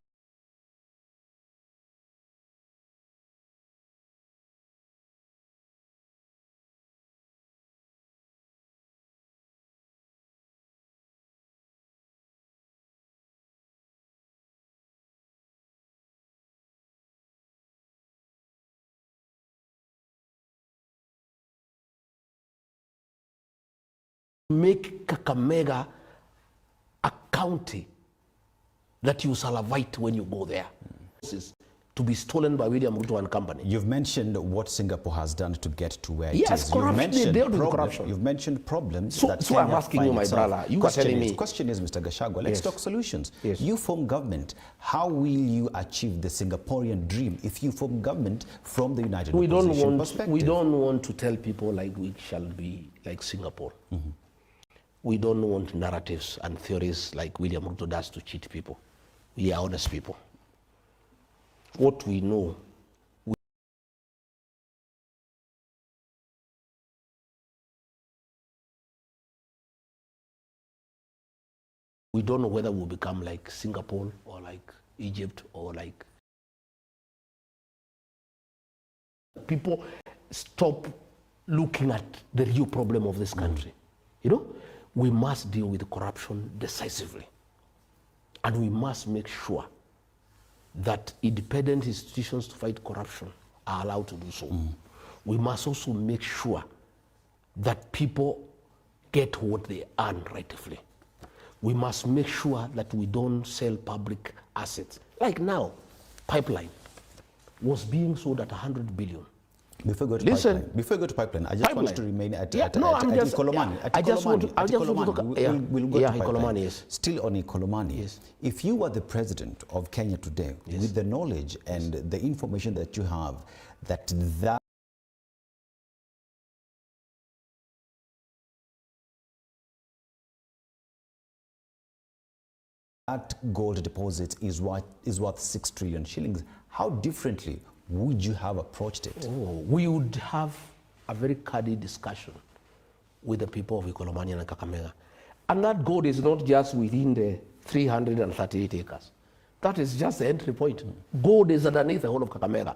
make Kakamega a county that you salivate when you go there. Is to be stolen by William Ruto and company.
You've mentioned what Singapore has done to get to where it
Yes,
is.
corruption, they dealt with corruption.
You've mentioned problems
So-
that
so I'm
Kenya
asking
find
you, my
itself.
brother, you are
Question
telling
is-
me-
Question is, Mr. Gachagua, let's
Yes.
talk solutions.
Yes.
You form government. How will you achieve the Singaporean dream if you form government from the United Opposition perspective?
We don't want to tell people like we shall be like Singapore. We don't want narratives and theories like William Ruto does to cheat people. We are honest people. What we know, we don't know whether we'll become like Singapore or like Egypt or like... People stop looking at the real problem of this country. You know, we must deal with corruption decisively. And we must make sure that independent institutions to fight corruption are allowed to do so. We must also make sure that people get what they earn rightfully. We must make sure that we don't sell public assets. Like now, pipeline was being sold at 100 billion.
Before we go to
Listen.
pipeline, before we go to pipeline, I just want to remain at Ikolomani.
Yeah, I just want to talk.
We'll go to pipeline.
Ikolomani, yes.
Still on Ikolomani.
Yes.
If you were the president of Kenya today, with the knowledge and the information that you have, that gold deposit is worth 6 trillion shillings, how differently would you have approached it?
We would have a very candid discussion with the people of Ikolomani and Kakamega. And that gold is not just within the 338 acres. That is just the entry point. Gold is underneath the whole of Kakamega.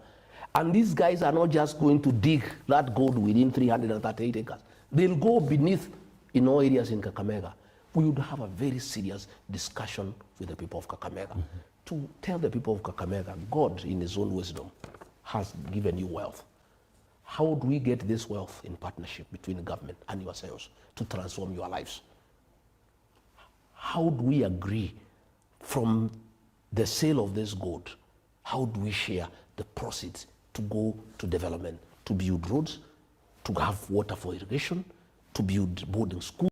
And these guys are not just going to dig that gold within 338 acres. They'll go beneath in all areas in Kakamega. We would have a very serious discussion with the people of Kakamega to tell the people of Kakamega, God in his own wisdom has given you wealth. How do we get this wealth in partnership between the government and yourselves to transform your lives? How do we agree from the sale of this gold? How do we share the proceeds to go to development, to build roads, to have water for irrigation, to build boarding schools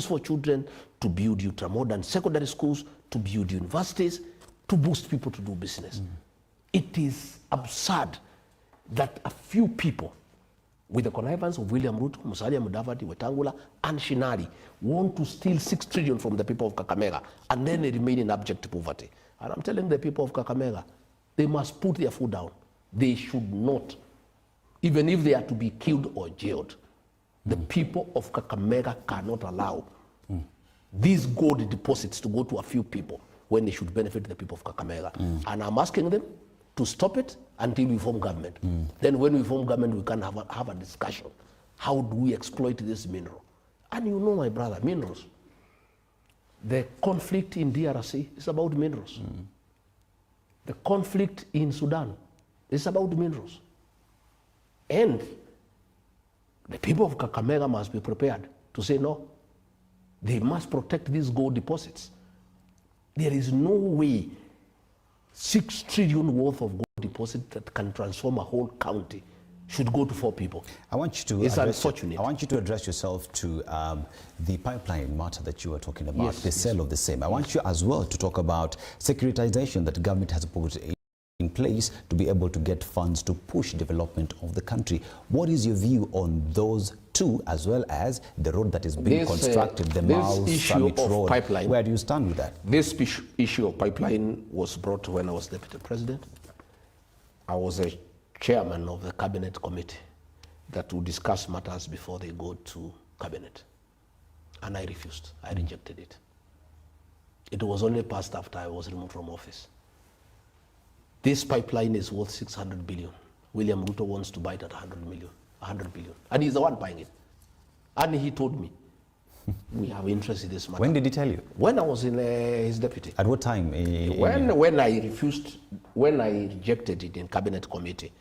for children, to build ultra-modern secondary schools, to build universities, to boost people to do business? It is absurd that a few people, with the connivance of William Ruto, Musalia Mudavadi, Wetangula, and Shinari, want to steal 6 trillion from the people of Kakamega, and then they remain in abject poverty. And I'm telling the people of Kakamega, they must put their foot down. They should not, even if they are to be killed or jailed. The people of Kakamega cannot allow these gold deposits to go to a few people when it should benefit the people of Kakamega. And I'm asking them to stop it until we form government. Then when we form government, we can have a discussion. How do we exploit this mineral? And you know, my brother, minerals. The conflict in DRC is about minerals. The conflict in Sudan is about minerals. And the people of Kakamega must be prepared to say no. They must protect these gold deposits. There is no way 6 trillion worth of gold deposit that can transform a whole county should go to 4 people.
I want you to
it's unfortunate.
I want you to address yourself to the pipeline matter that you were talking about,
yes,
the sale of the same. I want you as well to talk about securitization that the government has put in place to be able to get funds to push development of the country. What is your view on those two, as well as the road that is being constructed, the Mau Summit Road?
Pipeline,
where do you stand with that?
This issue of pipeline was brought when I was deputy president. I was a chairman of the cabinet committee that would discuss matters before they go to cabinet. And I refused. I rejected it. It was only passed after I was removed from office. This pipeline is worth 600 billion. William Ruto wants to buy it at 100 billion. And he's the one buying it. And he told me, we have interest in this matter.
When did he tell you?
When I was in his deputy.
At what time?
When I refused, when I rejected it in cabinet committee,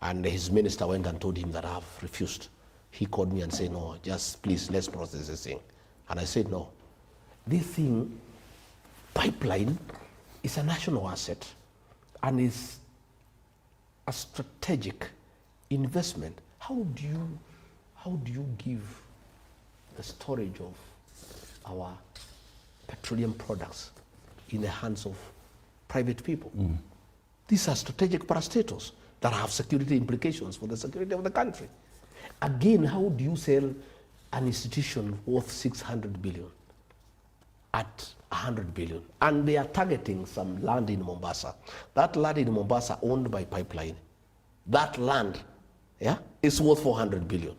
and his minister went and told him that I have refused, he called me and said, no, just please, let's process this thing. And I said, no. This thing, pipeline, is a national asset and is a strategic investment. How do you give the storage of our petroleum products in the hands of private people? These are strategic parastatals that have security implications for the security of the country. Again, how do you sell an institution worth 600 billion at 100 billion? And they are targeting some land in Mombasa. That land in Mombasa owned by pipeline. That land, is worth 400 billion.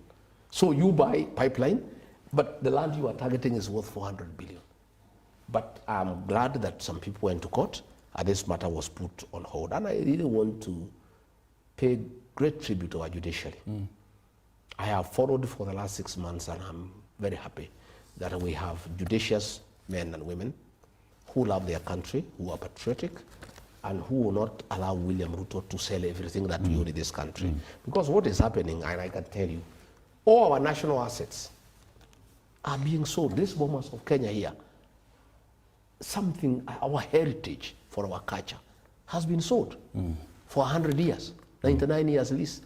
So you buy pipeline, but the land you are targeting is worth 400 billion. But I'm glad that some people went to court and this matter was put on hold. And I really want to pay great tribute to our judiciary. I have followed for the last 6 months, and I'm very happy that we have judicious men and women who love their country, who are patriotic, and who will not allow William Ruto to sell everything that we own in this country. Because what is happening, and I can tell you, all our national assets are being sold. These bombers of Kenya here, something, our heritage for our culture has been sold for 100 years. 99 years lease.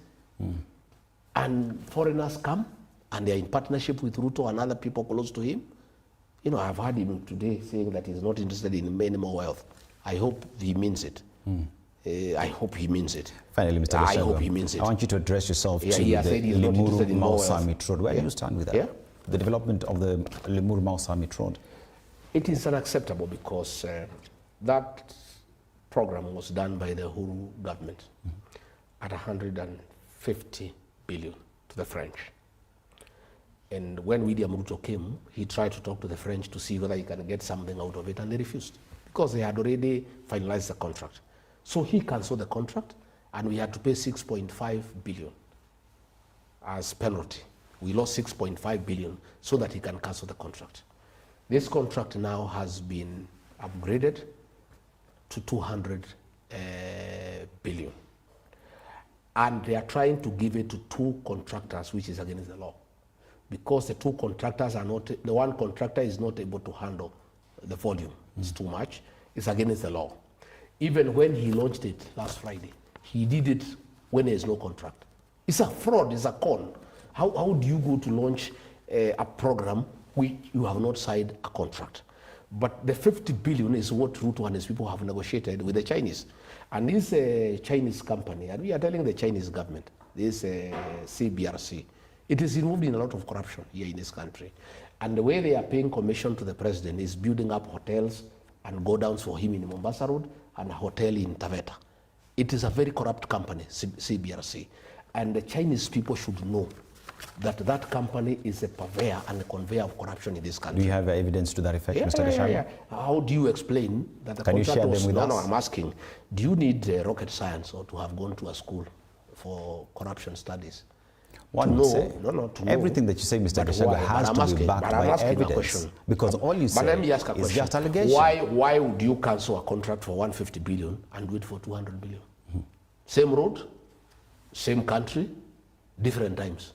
And foreigners come and they're in partnership with Ruto and other people close to him. You know, I've heard him today saying that he's not interested in any more wealth. I hope he means it. I hope he means it.
Finally, Mr. Gachagua,
I hope he means it.
I want you to address yourself to the
Limuru
Mau Summit Road. Where do you stand with that?
Yeah?
The development of the Limuru Mau Summit Road.
It is unacceptable because that program was done by the Uhuru government at 150 billion to the French. And when William Ruto came, he tried to talk to the French to see whether he can get something out of it, and they refused because they had already finalized the contract. So he canceled the contract, and we had to pay 6.5 billion as penalty. We lost 6.5 billion so that he can cancel the contract. This contract now has been upgraded to 200 billion. And they are trying to give it to 2 contractors, which is against the law. Because the 2 contractors are not, the one contractor is not able to handle the volume. It's too much. It's against the law. Even when he launched it last Friday, he did it when there is no contract. It's a fraud, it's a con. How do you go to launch a program which you have not signed a contract? But the 50 billion is what Ruto and his people have negotiated with the Chinese. And this Chinese company, and we are telling the Chinese government, this CBRC, it is involved in a lot of corruption here in this country. And the way they are paying commission to the president is building up hotels and go downs for him in Mombasa Road and a hotel in Taveta. It is a very corrupt company, CBRC. And the Chinese people should know that that company is a purveyor and a conveyor of corruption in this country.
Do you have evidence to that effect, Mr. Gachagua?
How do you explain that the
Can you
contract
share
was...
them with
No,
us?
no, I'm asking. Do you need rocket science or to have gone to a school for corruption studies?
One would say,
to know.
everything that you say, Mr.
But
Gachagua,
why?
has
But
to
I'm
be
asking-
backed
but I'm
by
asking a
evidence.
question.
Because all you
But
say
let me ask a
is
question.
just allegation.
Why would you cancel a contract for 150 billion and do it for 200 billion? Same road, same country, different times.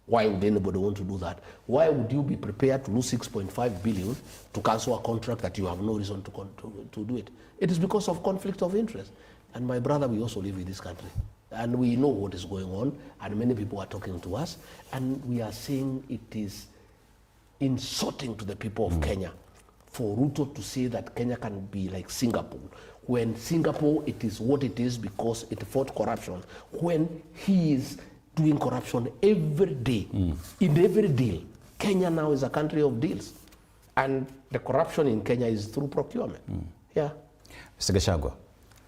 Why would anybody want to do that? Why would you be prepared to lose 6.5 billion to cancel a contract that you have no reason to do it? It is because of conflict of interest. And my brother, we also live in this country. And we know what is going on, and many people are talking to us, and we are saying it is insulting to the people of Kenya for Ruto to say that Kenya can be like Singapore. When Singapore, it is what it is because it fought corruption. When he is doing corruption every day, in every deal. Kenya now is a country of deals. And the corruption in Kenya is through procurement. Yeah.
Mr. Gachagua,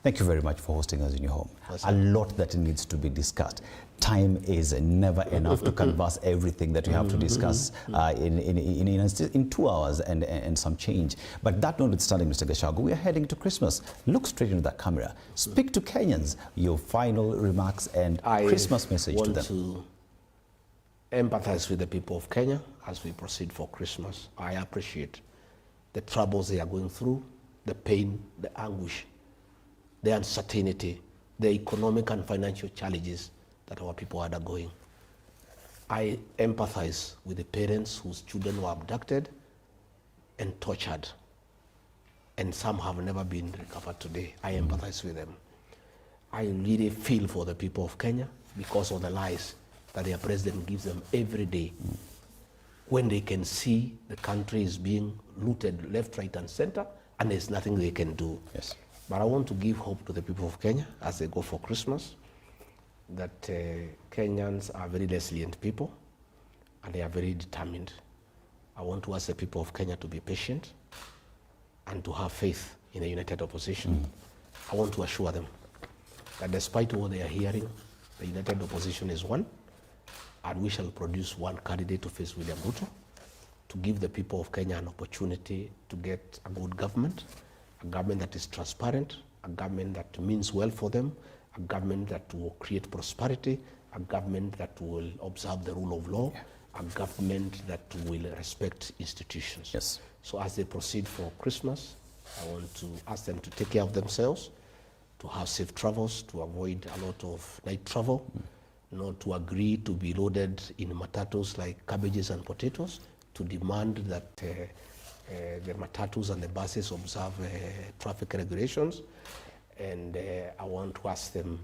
thank you very much for hosting us in your home. A lot that needs to be discussed. Time is never enough to canvass everything that we have to discuss in 2 hours and some change. But that notwithstanding, Mr. Gachagua, we are heading to Christmas. Look straight into that camera. Speak to Kenyans, your final remarks and Christmas message to them.
I want to empathize with the people of Kenya as we proceed for Christmas. I appreciate the troubles they are going through, the pain, the anguish, the uncertainty, the economic and financial challenges that our people are undergoing. I empathize with the parents whose children were abducted and tortured, and some have never been recovered today. I empathize with them. I really feel for the people of Kenya because of the lies that their president gives them every day. When they can see the country is being looted left, right, and center, and there's nothing they can do.
Yes.
But I want to give hope to the people of Kenya as they go for Christmas, that Kenyans are very resilient people and they are very determined. I want to ask the people of Kenya to be patient and to have faith in a united opposition. I want to assure them that despite what they are hearing, the united opposition is one, and we shall produce one candidate to face William Ruto, to give the people of Kenya an opportunity to get a good government, a government that is transparent, a government that means well for them, a government that will create prosperity, a government that will observe the rule of law, a government that will respect institutions.
Yes.
So as they proceed for Christmas, I want to ask them to take care of themselves, to have safe travels, to avoid a lot of night travel, not to agree to be loaded in matatus like cabbages and potatoes, to demand that the matatus and the buses observe traffic regulations. And I want to ask them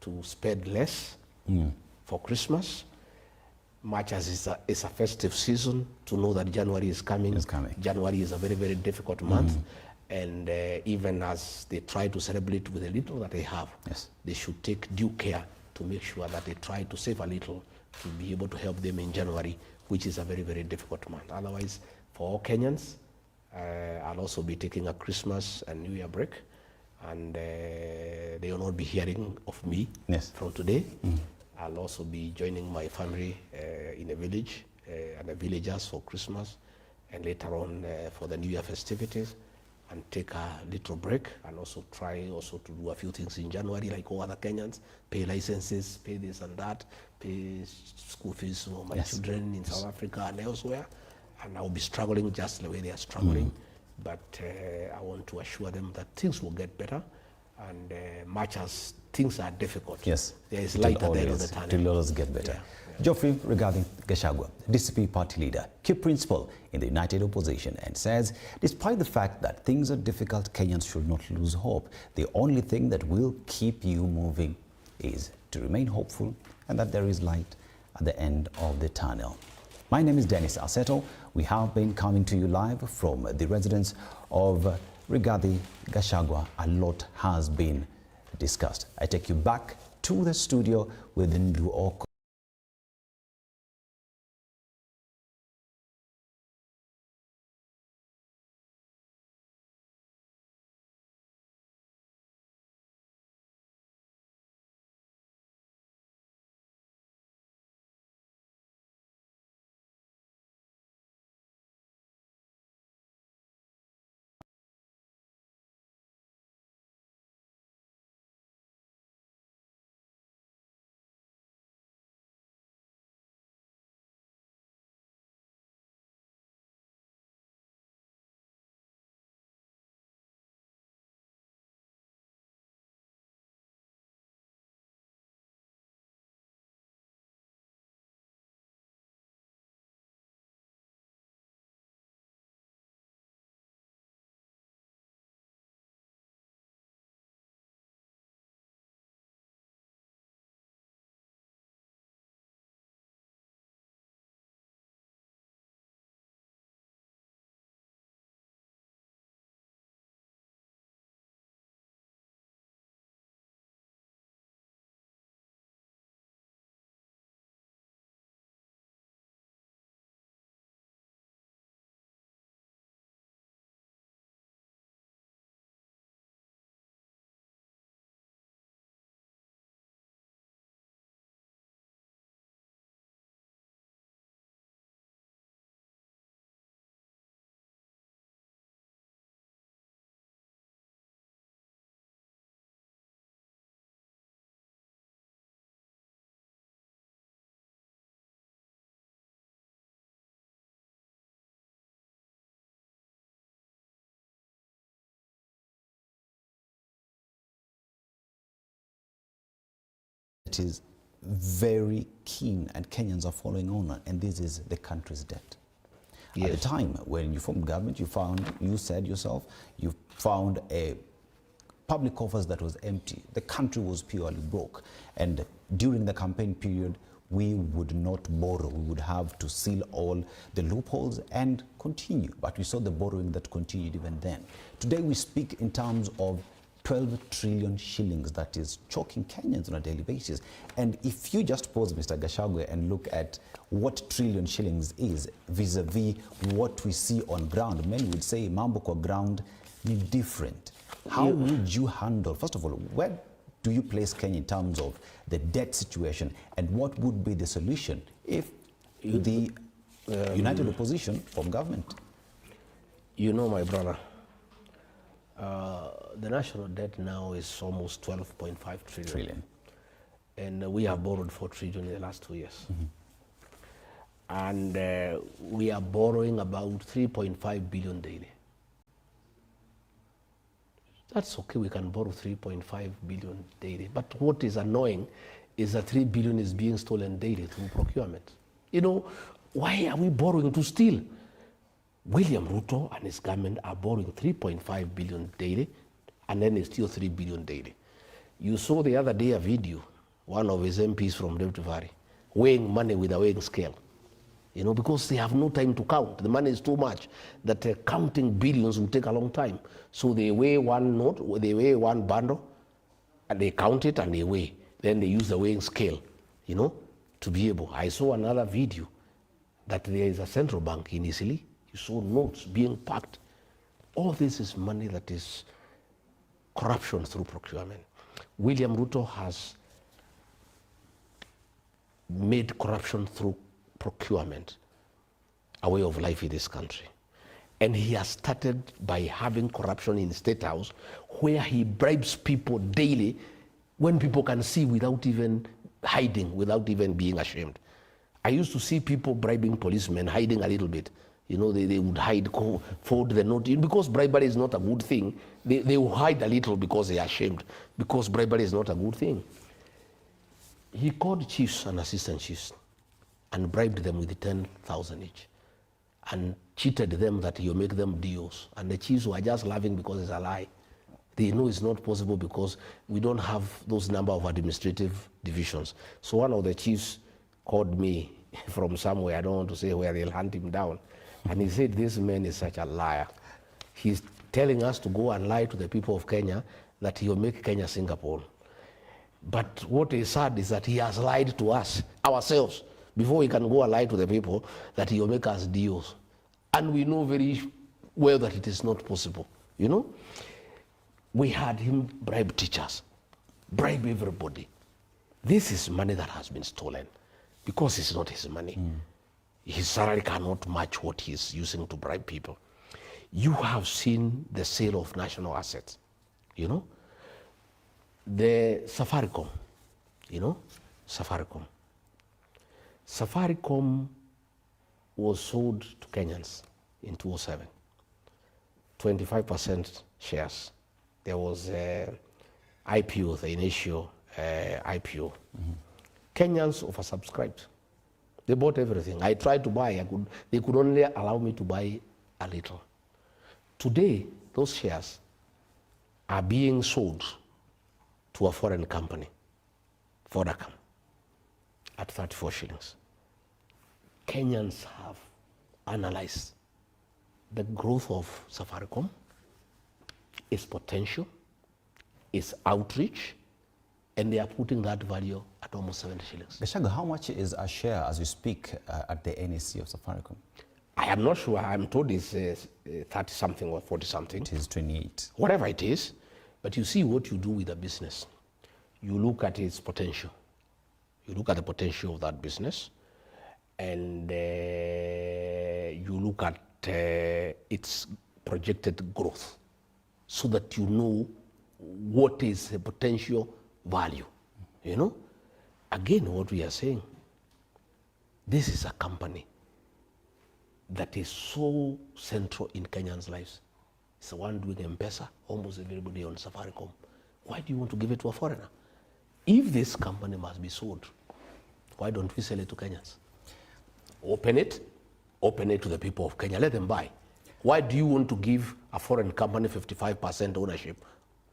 to spend less for Christmas, much as it's a festive season, to know that January is coming.
It's coming.
January is a very, very difficult month. And even as they try to celebrate with the little that they have,
Yes.
they should take due care to make sure that they try to save a little to be able to help them in January, which is a very, very difficult month. Otherwise, for all Kenyans, I'll also be taking a Christmas and New Year break, and they will not be hearing of me from today. I'll also be joining my family in a village and the villagers for Christmas, and later on for the New Year festivities, and take a little break, and also try also to do a few things in January like all other Kenyans, pay licenses, pay this and that, pay school fees for my children in South Africa and elsewhere. And I'll be struggling just the way they are struggling. But I want to assure them that things will get better, and much as things are difficult, there is light at the end of the tunnel.
It will always get better. Geoffrey Rigathi Gachagua, DCP party leader, key principal in the united opposition, and says, despite the fact that things are difficult, Kenyans should not lose hope. The only thing that will keep you moving is to remain hopeful and that there is light at the end of the tunnel. My name is Dennis Aseto. We have been coming to you live from the residence of Rigathi Gachagua. A lot has been discussed. I take you back to the studio with Ndu Oko. that is very keen and Kenyans are following on, and this is the country's debt.
Yes.
At the time when you formed government, you said yourself, you found a public coffers that was empty. The country was purely broke. And during the campaign period, we would not borrow. We would have to seal all the loopholes and continue. But we saw the borrowing that continued even then. Today we speak in terms of 12 trillion shillings that is choking Kenyans on a daily basis. And if you just pause, Mr. Gachagua, and look at what trillion shillings is vis-a-vis what we see on ground, many would say mambo kwa ground ni different. How would you handle, first of all, where do you place Kenya in terms of the debt situation, and what would be the solution if the united opposition from government?
You know, my brother, the national debt now is almost 12.5 trillion. And we have borrowed 4 trillion in the last 2 years. And we are borrowing about 3.5 billion daily. That's okay, we can borrow 3.5 billion daily. But what is annoying is that 3 billion is being stolen daily through procurement. You know, why are we borrowing to steal? William Ruto and his government are borrowing 3.5 billion daily, and then they steal 3 billion daily. You saw the other day a video, one of his MPs from Rift Valley, weighing money with a weighing scale. You know, because they have no time to count. The money is too much that counting billions will take a long time. So they weigh one note, they weigh one bundle, and they count it and they weigh. Then they use the weighing scale, you know, to be able. I saw another video that there is a central bank in Italy. You saw notes being packed. All this is money that is corruption through procurement. William Ruto has made corruption through procurement a way of life in this country. And he has started by having corruption in the State House, where he bribes people daily when people can see without even hiding, without even being ashamed. I used to see people bribing policemen, hiding a little bit. You know, they would hide, fold the note. Because bribery is not a good thing, they will hide a little because they are ashamed, because bribery is not a good thing. He called chiefs and assistant chiefs and bribed them with 10,000 each, and cheated them that he'll make them DOs. And the chiefs were just laughing because it's a lie. They know it's not possible because we don't have those number of administrative divisions. So one of the chiefs called me from somewhere, I don't want to say where, they'll hunt him down. And he said, this man is such a liar. He's telling us to go and lie to the people of Kenya that he'll make Kenya Singapore. But what is sad is that he has lied to us, ourselves, before he can go and lie to the people that he will make us DOs. And we know very well that it is not possible, you know? We had him bribe teachers, bribe everybody. This is money that has been stolen because it's not his money. His salary cannot match what he's using to bribe people. You have seen the sale of national assets, you know? The Safaricom, you know, Safaricom. Safaricom was sold to Kenyans in 2007, 25% shares. There was IPO, the initial IPO. Kenyans oversubscribed. They bought everything. I tried to buy, they could only allow me to buy a little. Today, those shares are being sold to a foreign company, Vodacom, at 34 shillings. Kenyans have analyzed the growth of Safaricom, its potential, its outreach, and they are putting that value at almost 70 shillings.
Gachagua, how much is a share as we speak at the NEC of Safaricom?
I am not sure. I'm told it's 30-something or 40-something.
It is 28.
Whatever it is. But you see what you do with a business. You look at its potential. You look at the potential of that business, and you look at its projected growth, so that you know what is the potential value. You know? Again, what we are saying, this is a company that is so central in Kenyans' lives. It's the one doing M-Pesa, almost everybody on Safaricom. Why do you want to give it to a foreigner? If this company must be sold, why don't we sell it to Kenyans? Open it to the people of Kenya, let them buy. Why do you want to give a foreign company 55% ownership,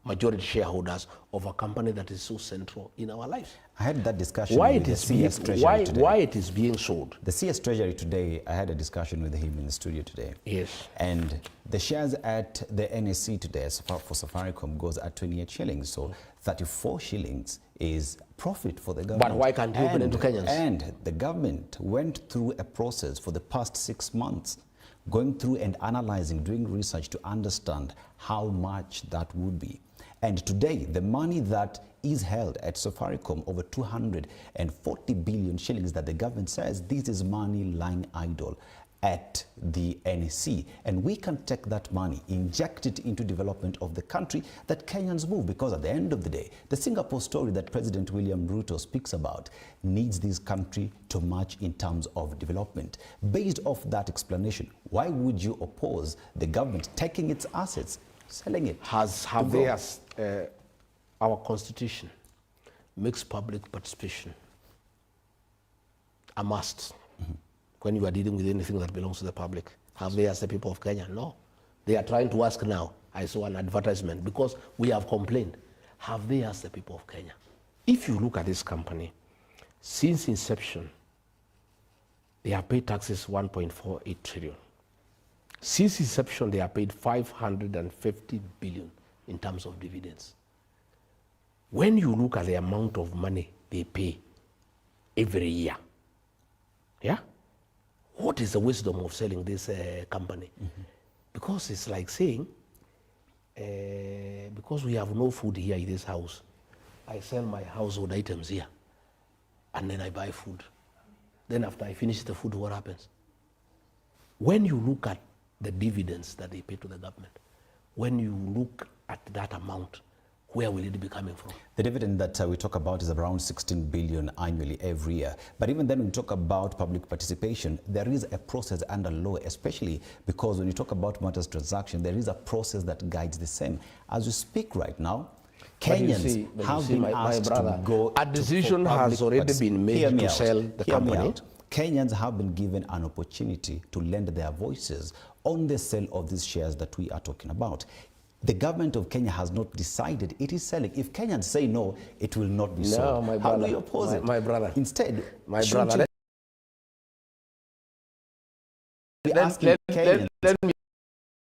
majority shareholders of a company that is so central in our lives?
I had that discussion
Why
with
it
the
is
CS
being,
Treasury today.
why it is being sold?
The CS Treasury today, I had a discussion with him in the studio today.
Yes.
And the shares at the NSC today for Safaricom goes at 28 shillings. So 34 shillings is profit for the government.
But why can't you open it to Kenyans?
And the government went through a process for the past 6 months, going through and analyzing, doing research to understand how much that would be. And today, the money that is held at Safaricom, over 240 billion shillings that the government says this is money lying idle at the NEC. And we can take that money, inject it into development of the country that Kenyans move, because at the end of the day, the Singapore story that President William Ruto speaks about needs this country to march in terms of development. Based off that explanation, why would you oppose the government taking its assets, selling it?
Our constitution makes public participation a must. When you are dealing with anything that belongs to the public. Have they asked the people of Kenya? No. They are trying to ask now. I saw an advertisement because we have complained. Have they asked the people of Kenya? If you look at this company, since inception, they have paid taxes 1.48 trillion. Since inception, they have paid 550 billion in terms of dividends. When you look at the amount of money they pay every year, yeah? What is the wisdom of selling this company? Because it's like saying, because we have no food here in this house, I sell my household items here, and then I buy food. Then after I finish the food, what happens? When you look at the dividends that they pay to the government, when you look at that amount, where will it be coming from?
The dividend that we talk about is around 16 billion annually every year. But even then, when we talk about public participation, there is a process under law, especially because when you talk about matters transaction, there is a process that guides the same. As we speak right now, Kenyans have been asked to go.
A decision has already been made to sell the company.
Kenyans have been given an opportunity to lend their voices on the sale of these shares that we are talking about. The government of Kenya has not decided it is selling. If Kenyans say no, it will not be sold.
My brother,
how do you oppose it?
My brother.
Instead,
my brother,
let